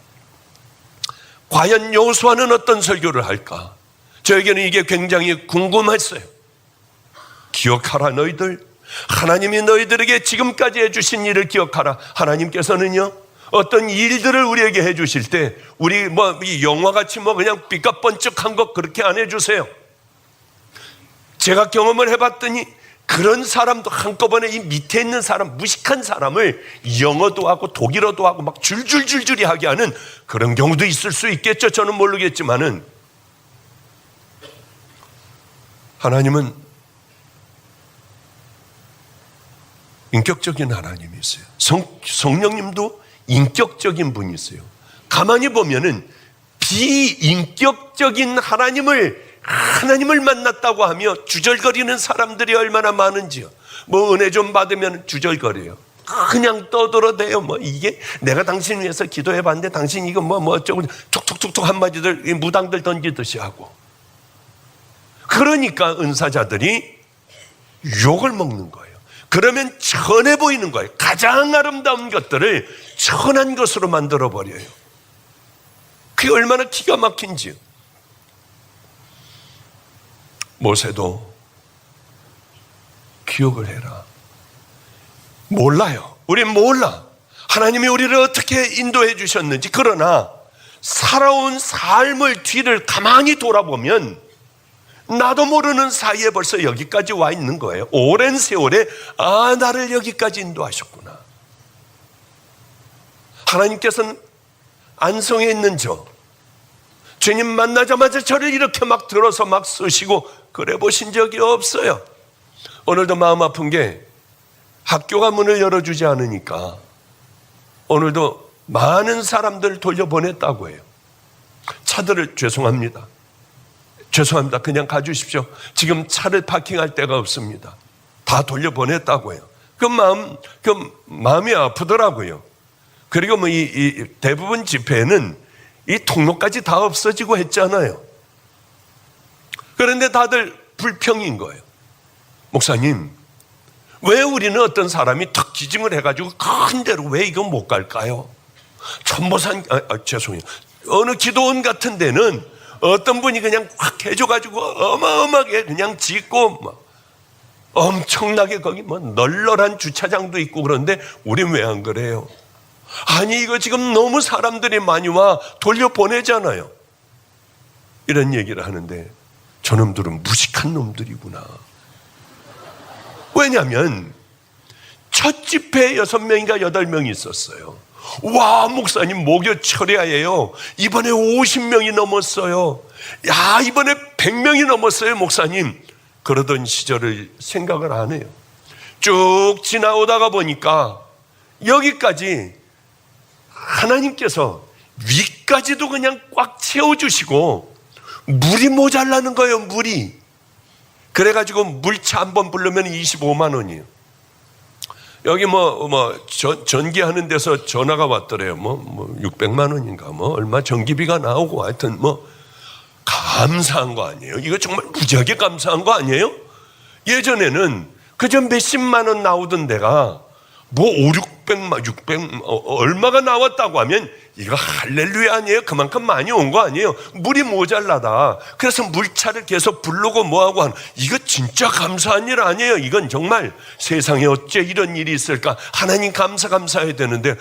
과연 여호수아는 어떤 설교를 할까? 저에게는 이게 굉장히 궁금했어요. 기억하라 너희들, 하나님이 너희들에게 지금까지 해주신 일을 기억하라. 하나님께서는요 어떤 일들을 우리에게 해주실 때 우리 이 영화같이 그냥 삐까뻔쩍한 것 그렇게 안 해주세요. 제가 경험을 해봤더니 그런 사람도 한꺼번에 이 밑에 있는 사람, 무식한 사람을 영어도 하고 독일어도 하고 막 줄줄줄줄이 하게 하는 그런 경우도 있을 수 있겠죠. 저는 모르겠지만은 하나님은 인격적인 하나님이세요. 성령님도 인격적인 분이세요. 가만히 보면은 비인격적인 하나님을 만났다고 하며 주절거리는 사람들이 얼마나 많은지요. 은혜 좀 받으면 주절거려요. 그냥 떠들어대요. 이게 내가 당신 위해서 기도해봤는데 당신 이거 어쩌고 툭툭툭툭 한마디들 무당들 던지듯이 하고. 그러니까 은사자들이 욕을 먹는 거예요. 그러면 천해 보이는 거예요. 가장 아름다운 것들을 천한 것으로 만들어버려요. 그게 얼마나 기가 막힌지요. 모세도 기억을 해라. 몰라요. 우린 몰라. 하나님이 우리를 어떻게 인도해 주셨는지. 그러나 살아온 삶을 뒤를 가만히 돌아보면 나도 모르는 사이에 벌써 여기까지 와 있는 거예요. 오랜 세월에 나를 여기까지 인도하셨구나. 하나님께서는 안성에 있는 주님 만나자마자 저를 이렇게 막 들어서 막 쓰시고 그래 보신 적이 없어요. 오늘도 마음 아픈 게 학교가 문을 열어주지 않으니까 오늘도 많은 사람들 돌려보냈다고 해요. 차들을 죄송합니다. 그냥 가주십시오. 지금 차를 파킹할 데가 없습니다. 다 돌려보냈다고 해요. 그 마음이 아프더라고요. 그리고 이 대부분 집회는 이 통로까지 다 없어지고 했잖아요. 그런데 다들 불평인 거예요. 목사님, 왜 우리는 어떤 사람이 턱 기증을 해가지고 큰 데로 왜 이건 못 갈까요? 천보산, 죄송해요. 어느 기도원 같은 데는 어떤 분이 그냥 확 해줘가지고 어마어마하게 그냥 짓고 막 엄청나게 거기 뭐 널널한 주차장도 있고 그런데 우린 왜 안 그래요? 아니 이거 지금 너무 사람들이 많이 와 돌려보내잖아요. 이런 얘기를 하는데 저놈들은 무식한 놈들이구나. 왜냐하면 첫 집회에 6명인가 8명이 있었어요. 와, 목사님 목요 철야예요. 이번에 50명이 넘었어요. 야, 이번에 100명이 넘었어요, 목사님. 그러던 시절을 생각을 안 해요. 쭉 지나오다가 보니까 여기까지 하나님께서 위까지도 그냥 꽉 채워주시고 물이 모자라는 거예요, 물이. 그래가지고 물차 한 번 부르면 25만 원이에요. 여기 전기하는 데서 전화가 왔더래요. 600만 원인가 얼마 전기비가 나오고 하여튼 감사한 거 아니에요? 이거 정말 무지하게 감사한 거 아니에요? 예전에는 그저 몇십만 원 나오던 데가 500, 600 얼마가 나왔다고 하면 이거 할렐루야 아니에요? 그만큼 많이 온 거 아니에요? 물이 모자라다. 그래서 물차를 계속 부르고 뭐하고 하는, 이거 진짜 감사한 일 아니에요? 이건 정말 세상에 어째 이런 일이 있을까? 하나님 감사해야 되는데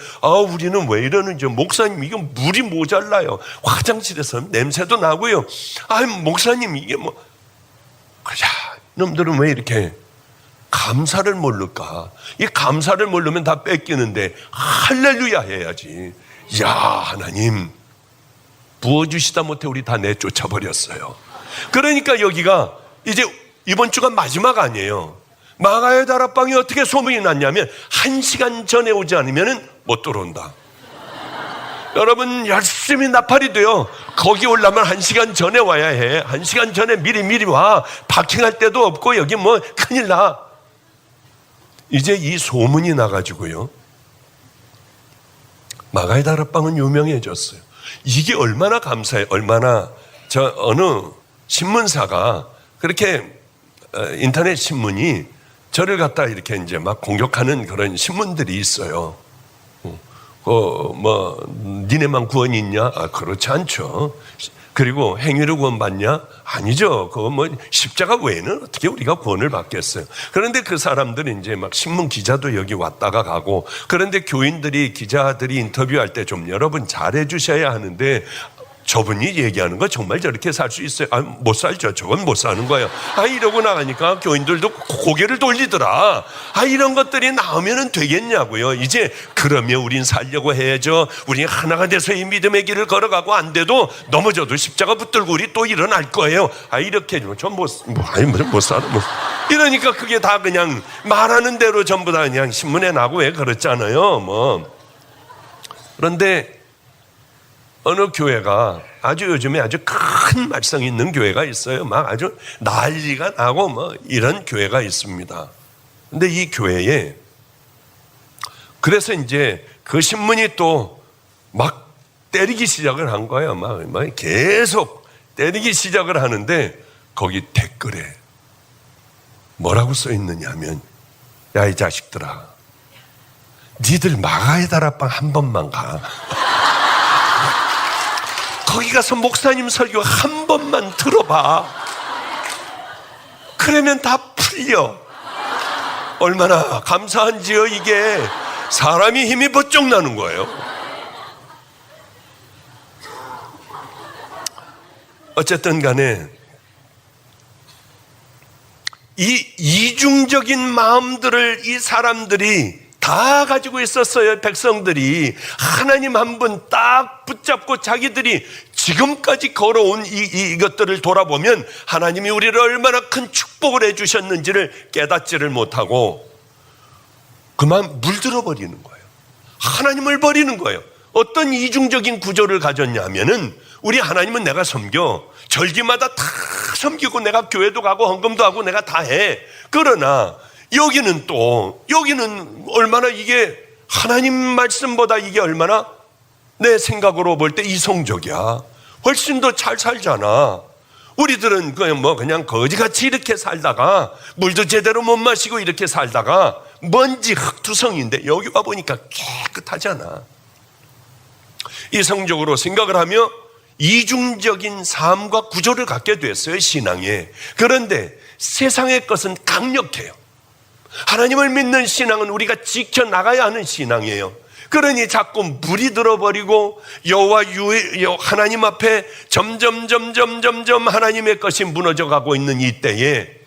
우리는 왜 이러는지. 목사님 이거 물이 모자라요. 화장실에서 냄새도 나고요. 목사님 이게 놈들은 왜 이렇게 감사를 모를까? 이 감사를 모르면 다 뺏기는데 할렐루야 해야지. 야, 하나님 부어주시다 못해 우리 다 내쫓아 버렸어요. 그러니까 여기가 이제 이번 주가 마지막 아니에요. 마가의 다락방이 어떻게 소문이 났냐면 1시간 전에 오지 않으면 못 들어온다. 여러분 열심히 나팔이 돼요. 거기 오려면 1시간 전에 와야 해. 1시간 전에 미리 와. 파킹할 데도 없고 여기 큰일 나. 이제 이 소문이 나가지고요, 마가의 다락방은 유명해졌어요. 이게 얼마나 감사해요. 얼마나 어느 신문사가 그렇게 인터넷 신문이 저를 갖다 이렇게 이제 막 공격하는 그런 신문들이 있어요. 니네만 구원이 있냐? 그렇지 않죠. 그리고 행위로 구원받냐? 아니죠. 그거 십자가 외에는 어떻게 우리가 구원을 받겠어요. 그런데 그 사람들이 이제 막 신문 기자도 여기 왔다가 가고, 그런데 교인들이, 기자들이 인터뷰할 때 좀 여러분 잘해 주셔야 하는데, 저분이 얘기하는 거 정말 저렇게 살 수 있어요? 못 살죠. 저건 못 사는 거예요. 이러고 나가니까 교인들도 고개를 돌리더라. 이런 것들이 나오면 되겠냐고요. 이제 그러면 우린 살려고 해야죠. 우린 하나가 돼서 이 믿음의 길을 걸어가고 안 돼도 넘어져도 십자가 붙들고 우리 또 일어날 거예요. 이렇게 전 못 살아. 이러니까 그게 다 그냥 말하는 대로 전부 다 그냥 신문에 나고 왜 그렇잖아요. 그런데 어느 교회가 요즘에 아주 큰 말썽이 있는 교회가 있어요. 막 아주 난리가 나고 이런 교회가 있습니다. 근데 이 교회에 그래서 이제 그 신문이 또 막 때리기 시작을 한 거예요. 막 계속 때리기 시작을 하는데 거기 댓글에 뭐라고 써 있느냐 하면, 야, 이 자식들아, 니들 마가의 다락방 한 번만 가. 거기 가서 목사님 설교 한 번만 들어봐. 그러면 다 풀려. 얼마나 감사한지요. 이게 사람이 힘이 번쩍 나는 거예요. 어쨌든 간에 이 이중적인 마음들을 이 사람들이 다 가지고 있었어요. 백성들이 하나님 한 분 딱 붙잡고 자기들이 지금까지 걸어온 이것들을 돌아보면 하나님이 우리를 얼마나 큰 축복을 해주셨는지를 깨닫지를 못하고 그만 물들어 버리는 거예요. 하나님을 버리는 거예요. 어떤 이중적인 구조를 가졌냐 하면은, 우리 하나님은 내가 섬겨, 절기마다 다 섬기고 내가 교회도 가고 헌금도 하고 내가 다 해. 그러나 여기는 얼마나 이게 하나님 말씀보다 이게 얼마나 내 생각으로 볼 때 이성적이야. 훨씬 더 잘 살잖아. 우리들은 그냥 거지같이 이렇게 살다가 물도 제대로 못 마시고 이렇게 살다가 먼지 흙투성인데 여기 와 보니까 깨끗하잖아. 이성적으로 생각을 하며 이중적인 삶과 구조를 갖게 됐어요, 신앙에. 그런데 세상의 것은 강력해요. 하나님을 믿는 신앙은 우리가 지켜나가야 하는 신앙이에요. 그러니 자꾸 물이 들어버리고 여호와 하나님 앞에 점점 하나님의 것이 무너져 가고 있는 이때에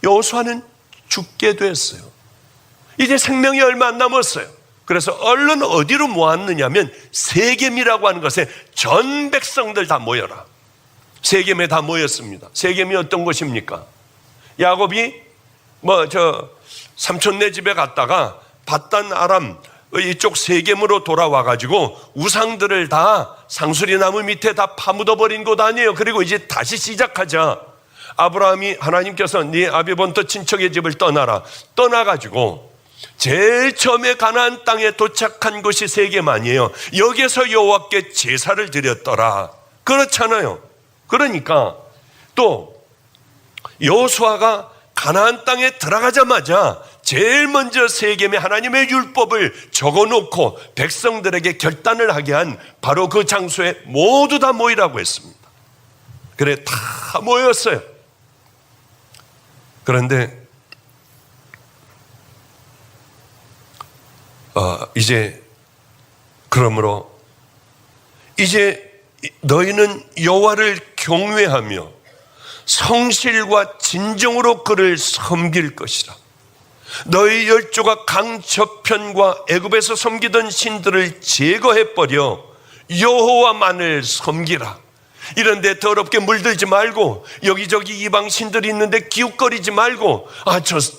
여호수아는 죽게 됐어요. 이제 생명이 얼마 안 남았어요. 그래서 얼른 어디로 모았느냐면 세겜이라고 하는 것에 전 백성들 다 모여라. 세겜에 다 모였습니다. 세겜이 어떤 곳입니까? 야곱이 삼촌네 집에 갔다가 밧단 아람 이쪽 세겜으로 돌아와 가지고 우상들을 다 상수리 나무 밑에 다 파묻어 버린 곳 아니에요. 그리고 이제 다시 시작하자. 아브라함이 하나님께서 네 아비본토 친척의 집을 떠나라. 떠나 가지고 제일 처음에 가나안 땅에 도착한 곳이 세겜 아니에요. 여기서 여호와께 제사를 드렸더라. 그렇잖아요. 그러니까 또 여호수아가 가나안 땅에 들어가자마자 제일 먼저 세겜에 하나님의 율법을 적어놓고 백성들에게 결단을 하게 한 바로 그 장소에 모두 다 모이라고 했습니다. 그래 다 모였어요. 그런데 이제 그러므로 이제 너희는 여호와를 경외하며 성실과 진정으로 그를 섬길 것이라. 너희 열조가 강 저편과 애굽에서 섬기던 신들을 제거해버려 여호와만을 섬기라. 이런데 더럽게 물들지 말고 여기저기 이방 신들이 있는데 기웃거리지 말고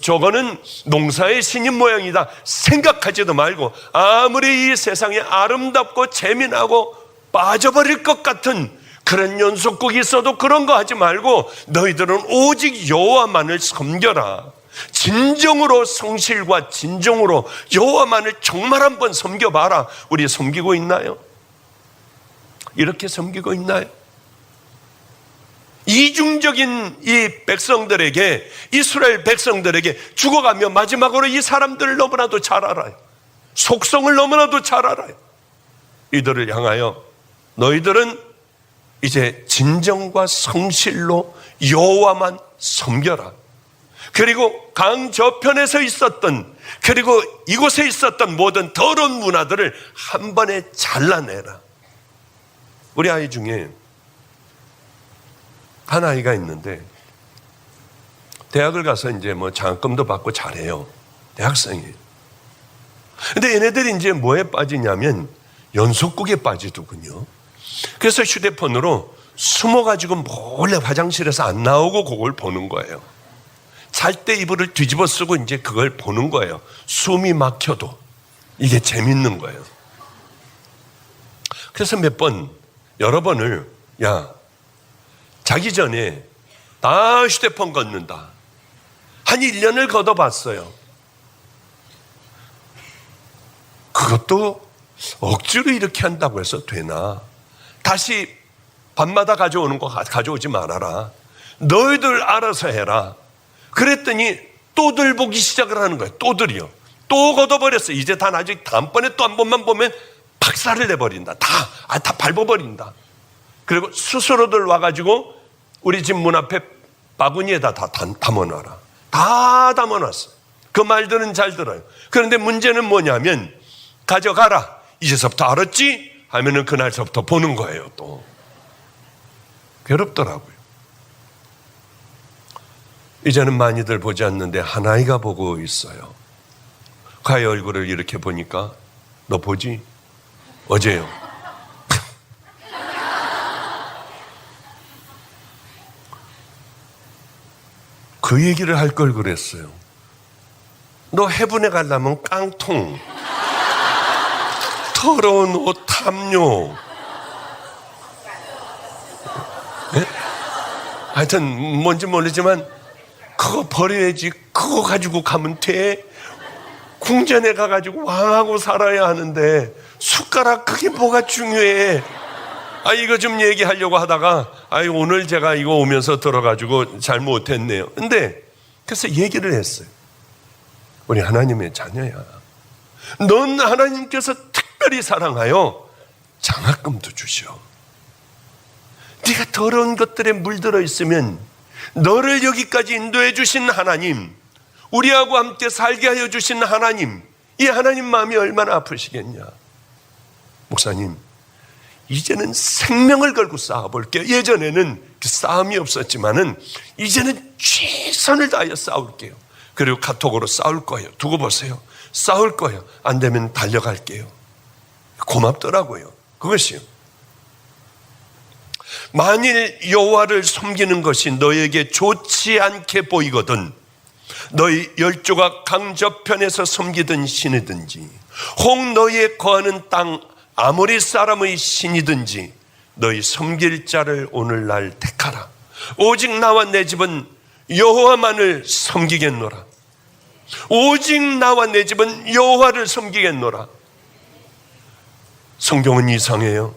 저거는 농사의 신인 모양이다 생각하지도 말고 아무리 이 세상에 아름답고 재미나고 빠져버릴 것 같은 그런 연속곡이 있어도 그런 거 하지 말고 너희들은 오직 여호와만을 섬겨라. 진정으로 성실과 진정으로 여호와만을 정말 한번 섬겨봐라. 우리 섬기고 있나요? 이렇게 섬기고 있나요? 이중적인 이 백성들에게, 이스라엘 백성들에게 죽어가며 마지막으로 이 사람들을 너무나도 잘 알아요. 속성을 너무나도 잘 알아요. 이들을 향하여 너희들은 이제 진정과 성실로 여호와만 섬겨라. 그리고 강 저편에서 있었던, 그리고 이곳에 있었던 모든 더러운 문화들을 한 번에 잘라내라. 우리 아이 중에 한 아이가 있는데 대학을 가서 이제 장학금도 받고 잘해요. 대학생이에요. 근데 얘네들이 이제 뭐에 빠지냐면 연속극에 빠지더군요. 그래서 휴대폰으로 숨어가지고 몰래 화장실에서 안 나오고 그걸 보는 거예요. 잘 때 이불을 뒤집어 쓰고 이제 그걸 보는 거예요. 숨이 막혀도 이게 재밌는 거예요. 그래서 여러 번을 자기 전에 다 휴대폰 걷는다. 한 1년을 걷어봤어요. 그것도 억지로 이렇게 한다고 해서 되나? 다시 밤마다 가져오는 거 가져오지 말아라. 너희들 알아서 해라. 그랬더니 또들 보기 시작을 하는 거예요. 또들이요. 또 걷어버렸어. 이제 다 나중에 다음번에 또 한 번만 보면 박살을 내버린다. 다 밟아버린다. 그리고 스스로들 와가지고 우리 집 문 앞에 바구니에다 다 담아놔라. 다 담아놨어. 그 말들은 잘 들어요. 그런데 문제는 뭐냐면 가져가라. 이제서부터 알았지? 하면은 그날서부터 보는 거예요. 또 괴롭더라고요. 이제는 많이들 보지 않는데 한 아이가 보고 있어요. 그 아이 얼굴을 이렇게 보니까 너 보지? 어제요. 그 얘기를 할 걸 그랬어요. 너 해분에 가려면 깡통, 더러운 옷, 탐욕. 네? 하여튼 뭔지 모르지만 그거 버려야지. 그거 가지고 가면 돼. 궁전에 가가지고 왕하고 살아야 하는데 숟가락 그게 뭐가 중요해. 이거 좀 얘기하려고 하다가 오늘 제가 이거 오면서 들어가지고 잘못했네요. 근데 그래서 얘기를 했어요. 우리 하나님의 자녀야. 넌 하나님께서 특별히 사랑하여 장학금도 주셔. 네가 더러운 것들에 물들어 있으면 너를 여기까지 인도해 주신 하나님, 우리하고 함께 살게 하여 주신 하나님, 이 하나님 마음이 얼마나 아프시겠냐. 목사님, 이제는 생명을 걸고 싸워볼게요. 예전에는 그 싸움이 없었지만은 이제는 최선을 다하여 싸울게요. 그리고 카톡으로 싸울 거예요. 두고 보세요. 싸울 거예요. 안 되면 달려갈게요. 고맙더라고요. 그것이요. 만일 여호와를 섬기는 것이 너에게 좋지 않게 보이거든 너희 열조가 강저편에서 섬기던 신이든지 혹 너희의 거하는 땅 아모리 사람의 신이든지 너희 섬길 자를 오늘날 택하라. 오직 나와 내 집은 여호와만을 섬기겠노라. 오직 나와 내 집은 여호와를 섬기겠노라. 성경은 이상해요.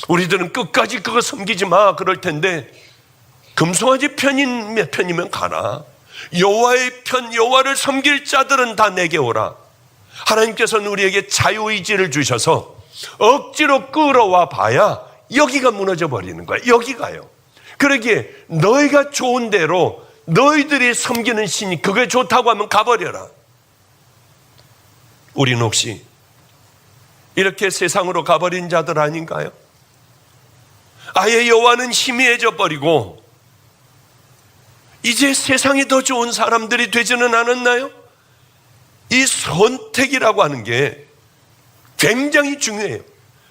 우리들은 끝까지 그거 섬기지 마 그럴 텐데 금송아지 편이면 가라. 여호와의 편, 여호와를 섬길 자들은 다 내게 오라. 하나님께서는 우리에게 자유의지를 주셔서 억지로 끌어와 봐야 여기가 무너져 버리는 거야. 여기가요. 그러기에 너희가 좋은 대로 너희들이 섬기는 신이 그게 좋다고 하면 가버려라. 우리는 혹시 이렇게 세상으로 가버린 자들 아닌가요? 아예 여호와는 희미해져 버리고 이제 세상이 더 좋은 사람들이 되지는 않았나요? 이 선택이라고 하는 게 굉장히 중요해요.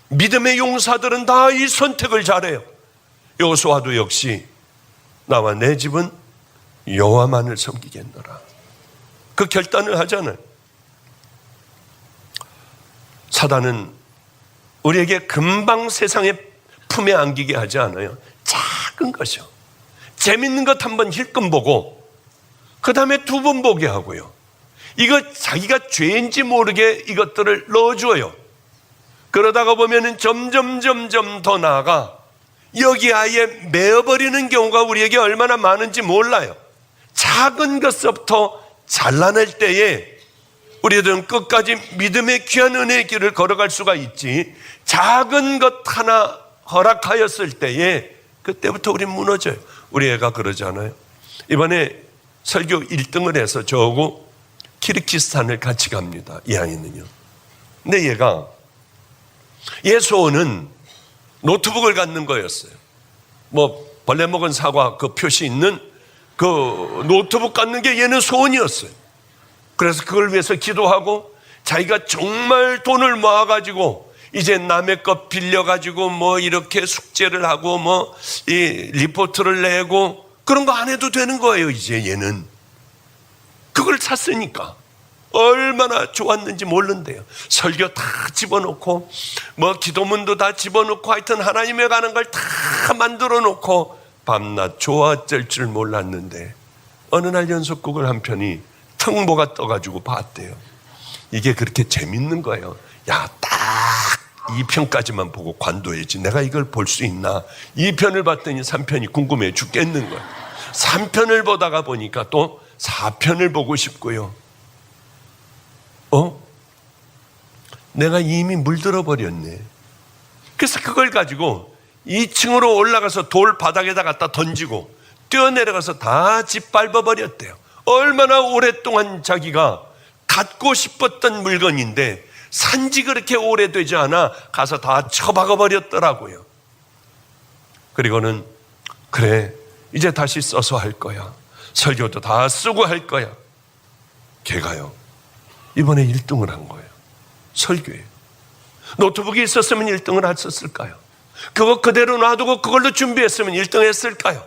믿음의 용사들은 다 이 선택을 잘해요. 여호수아도 역시 나와 내 집은 여호와만을 섬기겠노라. 그 결단을 하잖아요. 사단은 우리에게 금방 세상의 품에 안기게 하지 않아요. 작은 것이요. 재밌는 것 한번 힐끔 보고 그 다음에 두 번 보게 하고요. 이거 자기가 죄인지 모르게 이것들을 넣어줘요. 그러다가 보면은 점점 더 나아가 여기 아예 메어버리는 경우가 우리에게 얼마나 많은지 몰라요. 작은 것부터 잘라낼 때에 우리들은 끝까지 믿음의 귀한 은혜의 길을 걸어갈 수가 있지, 작은 것 하나 허락하였을 때에 그때부터 우리 무너져요. 우리 애가 그러잖아요. 이번에 설교 1등을 해서 저하고 키르기스탄을 같이 갑니다. 이 아이는요. 근데 얘 소원은 노트북을 갖는 거였어요. 뭐 벌레 먹은 사과 그 표시 있는 그 노트북 갖는 게 얘는 소원이었어요. 그래서 그걸 위해서 기도하고 자기가 정말 돈을 모아가지고 이제 남의 것 빌려가지고 뭐 이렇게 숙제를 하고 뭐 이 리포트를 내고 그런 거 안 해도 되는 거예요. 이제 얘는 그걸 샀으니까 얼마나 좋았는지 모른대요. 설교 다 집어넣고 뭐 기도문도 다 집어넣고 하여튼 하나님에 가는 걸 다 만들어 놓고 밤낮 좋아질 줄 몰랐는데 어느 날 연속극을 한 편이 턱모가 떠가지고 봤대요. 이게 그렇게 재밌는 거예요. 야, 딱 2편까지만 보고 관둬야지. 내가 이걸 볼 수 있나. 2편을 봤더니 3편이 궁금해 죽겠는 거예요. 3편을 보다가 보니까 또 4편을 보고 싶고요. 내가 이미 물들어 버렸네. 그래서 그걸 가지고 2층으로 올라가서 돌 바닥에다 갖다 던지고 뛰어내려가서 다 짓밟아 버렸대요. 얼마나 오랫동안 자기가 갖고 싶었던 물건인데 산지 그렇게 오래되지 않아 가서 다 처박아 버렸더라고요. 그리고는 그래 이제 다시 써서 할 거야. 설교도 다 쓰고 할 거야. 걔가요 이번에 1등을 한 거예요. 설교에 노트북이 있었으면 1등을 했었을까요? 그거 그대로 놔두고 그걸로 준비했으면 1등 했을까요?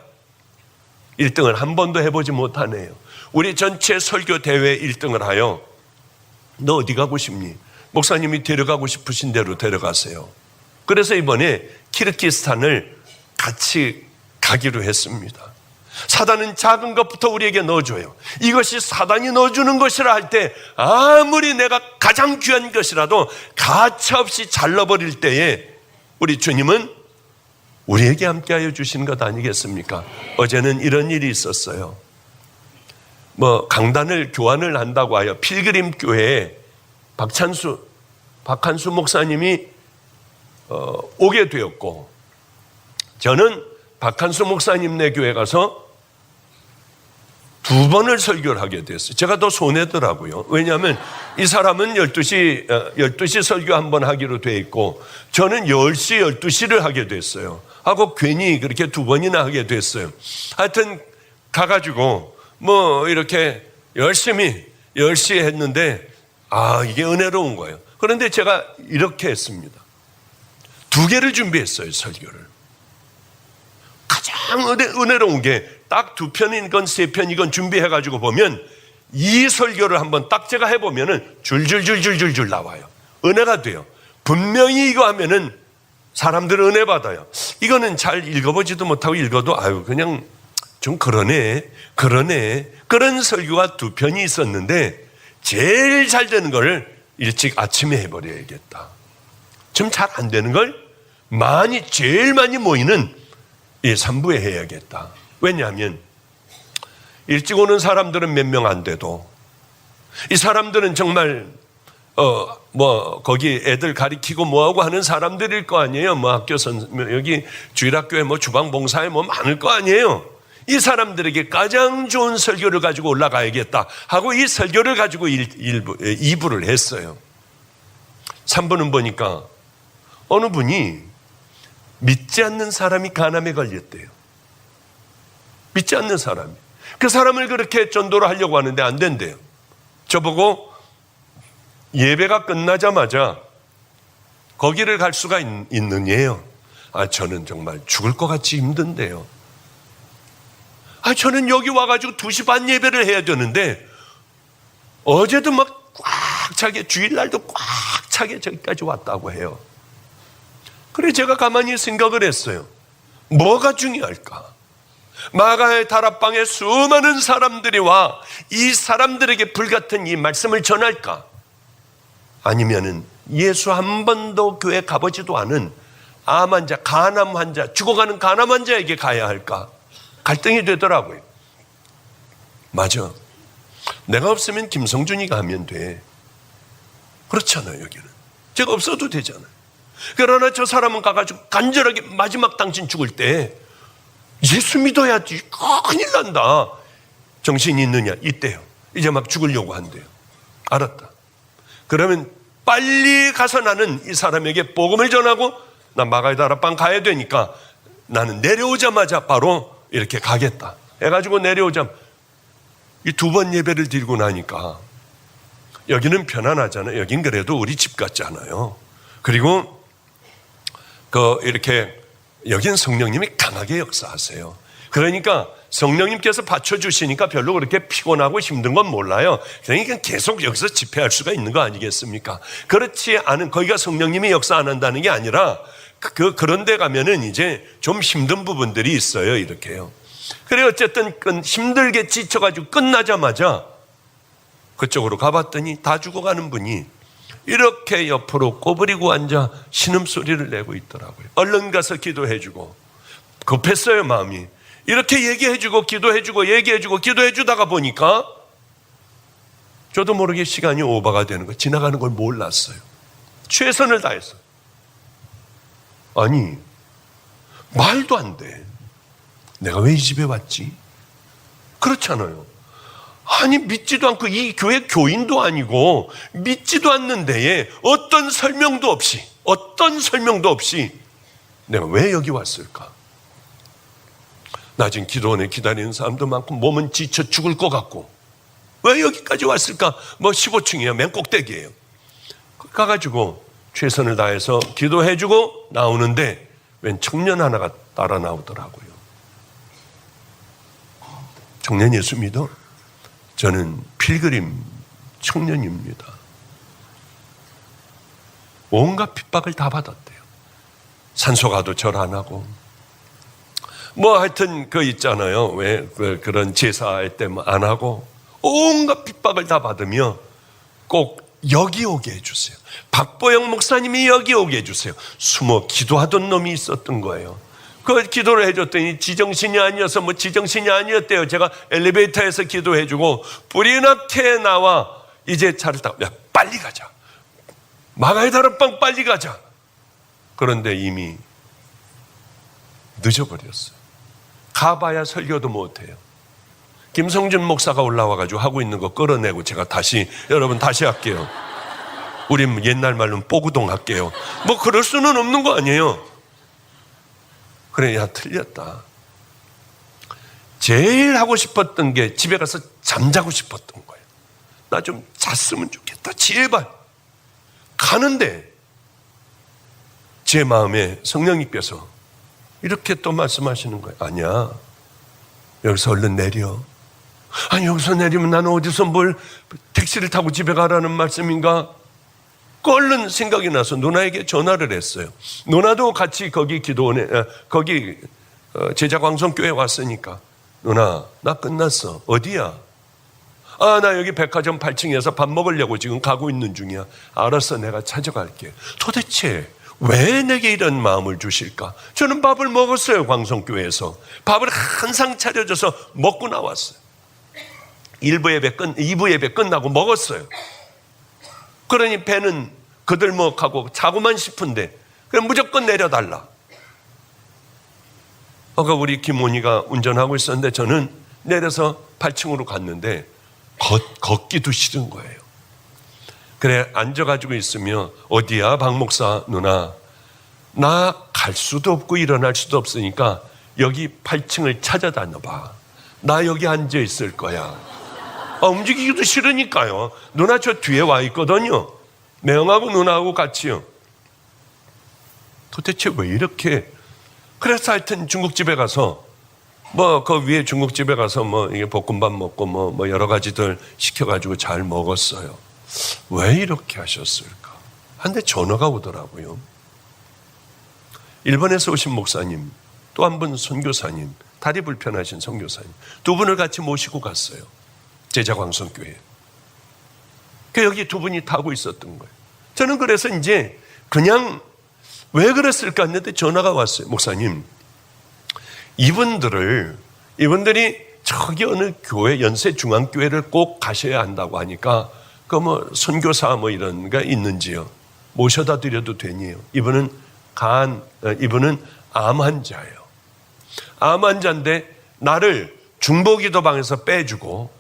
1등을 한 번도 해보지 못하네요. 우리 전체 설교 대회 1등을 하여 너 어디 가고 싶니? 목사님이 데려가고 싶으신 대로 데려가세요. 그래서 이번에 키르기스탄을 같이 가기로 했습니다. 사단은 작은 것부터 우리에게 넣어줘요. 이것이 사단이 넣어주는 것이라 할 때 아무리 내가 가장 귀한 것이라도 가차없이 잘라버릴 때에 우리 주님은 우리에게 함께하여 주신 것 아니겠습니까? 어제는 이런 일이 있었어요. 강단을 교환을 한다고 하여 필그림 교회에 박한수 목사님이 오게 되었고, 저는 박한수 목사님네 교회 가서 2번을 설교를 하게 됐어요. 제가 더 손해더라고요. 왜냐하면 이 사람은 12시 설교 한 번 하기로 돼 있고, 저는 10시, 12시를 하게 됐어요. 하고 괜히 그렇게 2번이나 하게 됐어요. 하여튼 가가지고 이렇게 열심히 했는데, 이게 은혜로운 거예요. 그런데 제가 이렇게 했습니다. 2개를 준비했어요, 설교를. 가장 은혜로운 게 딱 2편이건 3편이건 준비해가지고 보면 이 설교를 한번 딱 제가 해보면은 줄줄줄줄줄줄 나와요. 은혜가 돼요. 분명히 이거 하면은 사람들은 은혜 받아요. 이거는 잘 읽어보지도 못하고 읽어도 그냥 좀 그러네. 그런 설교가 2편이 있었는데 제일 잘 되는 걸 일찍 아침에 해버려야겠다. 좀 잘 안 되는 걸 제일 많이 모이는 3부에 해야겠다. 왜냐하면 일찍 오는 사람들은 몇 명 안 돼도 이 사람들은 정말 거기 애들 가리키고 뭐하고 하는 사람들일 거 아니에요. 학교 여기 주일학교에 주방 봉사에 많을 거 아니에요. 이 사람들에게 가장 좋은 설교를 가지고 올라가야겠다 하고 이 설교를 가지고 2부를 했어요. 3부는 보니까 어느 분이 믿지 않는 사람이 간암에 걸렸대요. 믿지 않는 사람이. 그 사람을 그렇게 전도를 하려고 하는데 안 된대요. 저보고 예배가 끝나자마자 거기를 갈 수가 있느냐요. 저는 정말 죽을 것 같이 힘든데요. 저는 여기 와가지고 2시 반 예배를 해야 되는데 어제도 꽉 차게, 주일날도 꽉 차게 저기까지 왔다고 해요. 그래 제가 가만히 생각을 했어요. 뭐가 중요할까? 마가의 다락방에 수많은 사람들이 와 이 사람들에게 불같은 이 말씀을 전할까? 아니면은 예수 한 번도 교회 가보지도 않은 암 환자, 간암 환자, 죽어가는 간암 환자에게 가야 할까? 갈등이 되더라고요. 맞아. 내가 없으면 김성준이가 하면 돼. 그렇잖아요, 여기는. 제가 없어도 되잖아요. 그러나 저 사람은 가가지고 간절하게 마지막 당신 죽을 때 예수 믿어야지. 큰일 난다. 정신이 있느냐? 있대요. 이제 막 죽으려고 한대요. 알았다. 그러면 빨리 가서 나는 이 사람에게 복음을 전하고 난 마가의 다락방 가야 되니까 나는 내려오자마자 바로 이렇게 가겠다 해가지고 내려오자마자 이 2번 예배를 드리고 나니까 여기는 편안하잖아요. 여긴 그래도 우리 집 같잖아요. 그리고 이렇게 여긴 성령님이 강하게 역사하세요. 그러니까 성령님께서 받쳐주시니까 별로 그렇게 피곤하고 힘든 건 몰라요. 그러니까 계속 여기서 집회할 수가 있는 거 아니겠습니까? 그렇지 않은, 거기가 성령님이 역사 안 한다는 게 아니라 그런 데 가면은 이제 좀 힘든 부분들이 있어요. 이렇게요. 그래 어쨌든 힘들게 지쳐가지고 끝나자마자 그쪽으로 가봤더니 다 죽어가는 분이 이렇게 옆으로 꼬부리고 앉아 신음소리를 내고 있더라고요. 얼른 가서 기도해주고, 급했어요 마음이. 이렇게 얘기해주고 기도해주고 얘기해주고 기도해주다가 보니까 저도 모르게 시간이 오버가 되는 거예요. 지나가는 걸 몰랐어요. 최선을 다했어요. 아니 말도 안 돼. 내가 왜 이 집에 왔지? 그렇잖아요. 아니 믿지도 않고 이 교회 교인도 아니고 믿지도 않는 데에 어떤 설명도 없이 내가 왜 여기 왔을까? 낮은 기도원에 기다리는 사람도 많고 몸은 지쳐 죽을 것 같고 왜 여기까지 왔을까? 15층이에요. 맨 꼭대기예요. 가가지고 최선을 다해서 기도해주고 나오는데 웬 청년 하나가 따라 나오더라고요. 청년 예수 믿어? 저는 필그림 청년입니다. 온갖 핍박을 다 받았대요. 산소 가도 절 안 하고 하여튼 있잖아요. 왜 그런 제사할 때 안 하고 온갖 핍박을 다 받으며 꼭 여기 오게 해주세요. 박보영 목사님이 여기 오게 해주세요. 숨어 기도하던 놈이 있었던 거예요. 그 기도를 해줬더니 지정신이 아니어서 뭐 지정신이 아니었대요. 제가 엘리베이터에서 기도해주고 불이 나게 나와 이제 차를 타고 야 빨리 가자. 마가의 다락방 빨리 가자. 그런데 이미 늦어버렸어요. 가봐야 설교도 못해요. 김성준 목사가 올라와가지고 하고 있는 거 끌어내고 제가 여러분 다시 할게요. 우린 옛날 말로는 뽀구동 할게요. 뭐 그럴 수는 없는 거 아니에요. 그래, 야, 틀렸다. 제일 하고 싶었던 게 집에 가서 잠자고 싶었던 거예요. 나 좀 잤으면 좋겠다. 제발. 가는데 제 마음에 성령님께서 이렇게 또 말씀하시는 거예요. 아니야. 여기서 얼른 내려. 아니, 여기서 내리면 나는 어디서 뭘 택시를 타고 집에 가라는 말씀인가? 얼른 생각이 나서 누나에게 전화를 했어요. 누나도 같이 거기 거기 제자광성교회 왔으니까. 누나, 나 끝났어. 어디야? 아, 나 여기 백화점 8층에서 밥 먹으려고 지금 가고 있는 중이야. 알았어, 내가 찾아갈게. 도대체 왜 내게 이런 마음을 주실까? 저는 밥을 먹었어요. 광성교회에서 밥을 한 상 차려줘서 먹고 나왔어요. 2부 예배 끝나고 먹었어요. 그러니 배는 그들먹하고 자고만 싶은데 그냥 무조건 내려달라. 아까 우리 김원희가 운전하고 있었는데 저는 내려서 8층으로 갔는데 걷기도 싫은 거예요. 그래, 앉아가지고 있으면 어디야 박 목사 누나, 나 갈 수도 없고 일어날 수도 없으니까 여기 8층을 찾아다녀봐. 나 여기 앉아 있을 거야. 움직이기도 싫으니까요. 누나 저 뒤에 와 있거든요. 매형하고 누나하고 같이요. 도대체 왜 이렇게. 그래서 하여튼 중국집에 가서 그 위에 중국집에 가서 이게 볶음밥 먹고 뭐 여러 가지들 시켜가지고 잘 먹었어요. 왜 이렇게 하셨을까? 한데 전화가 오더라고요. 일본에서 오신 목사님, 또 한 분 선교사님, 다리 불편하신 선교사님 두 분을 같이 모시고 갔어요. 제자광성교회. 여기 두 분이 타고 있었던 거예요. 저는 그래서 이제 그냥 왜 그랬을까 했는데 전화가 왔어요. 목사님, 이분들이 저기 어느 교회, 연세중앙교회를 꼭 가셔야 한다고 하니까 선교사 이런 거 있는지요? 모셔다 드려도 되니요? 이분은 암 환자예요. 암 환자인데 나를 중보기도방에서 빼주고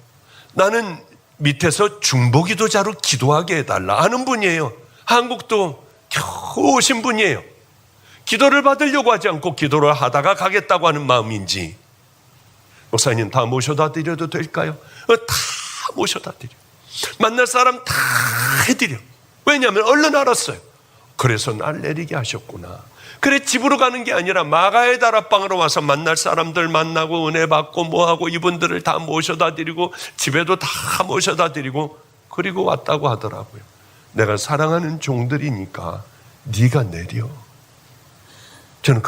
나는 밑에서 중보기도자로 기도하게 해달라 하는 분이에요. 한국도 겨우 오신 분이에요. 기도를 받으려고 하지 않고 기도를 하다가 가겠다고 하는 마음인지. 목사님, 다 모셔다 드려도 될까요? 다 모셔다 드려. 만날 사람 다 해드려. 왜냐하면 얼른 알았어요. 그래서 날 내리게 하셨구나. 그래, 집으로 가는 게 아니라 마가의 다락방으로 와서 만날 사람들 만나고 은혜 받고 뭐하고 이분들을 다 모셔다 드리고 집에도 다 모셔다 드리고 그리고 왔다고 하더라고요. 내가 사랑하는 종들이니까 네가 내려. 저는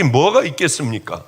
뭐가 있겠습니까?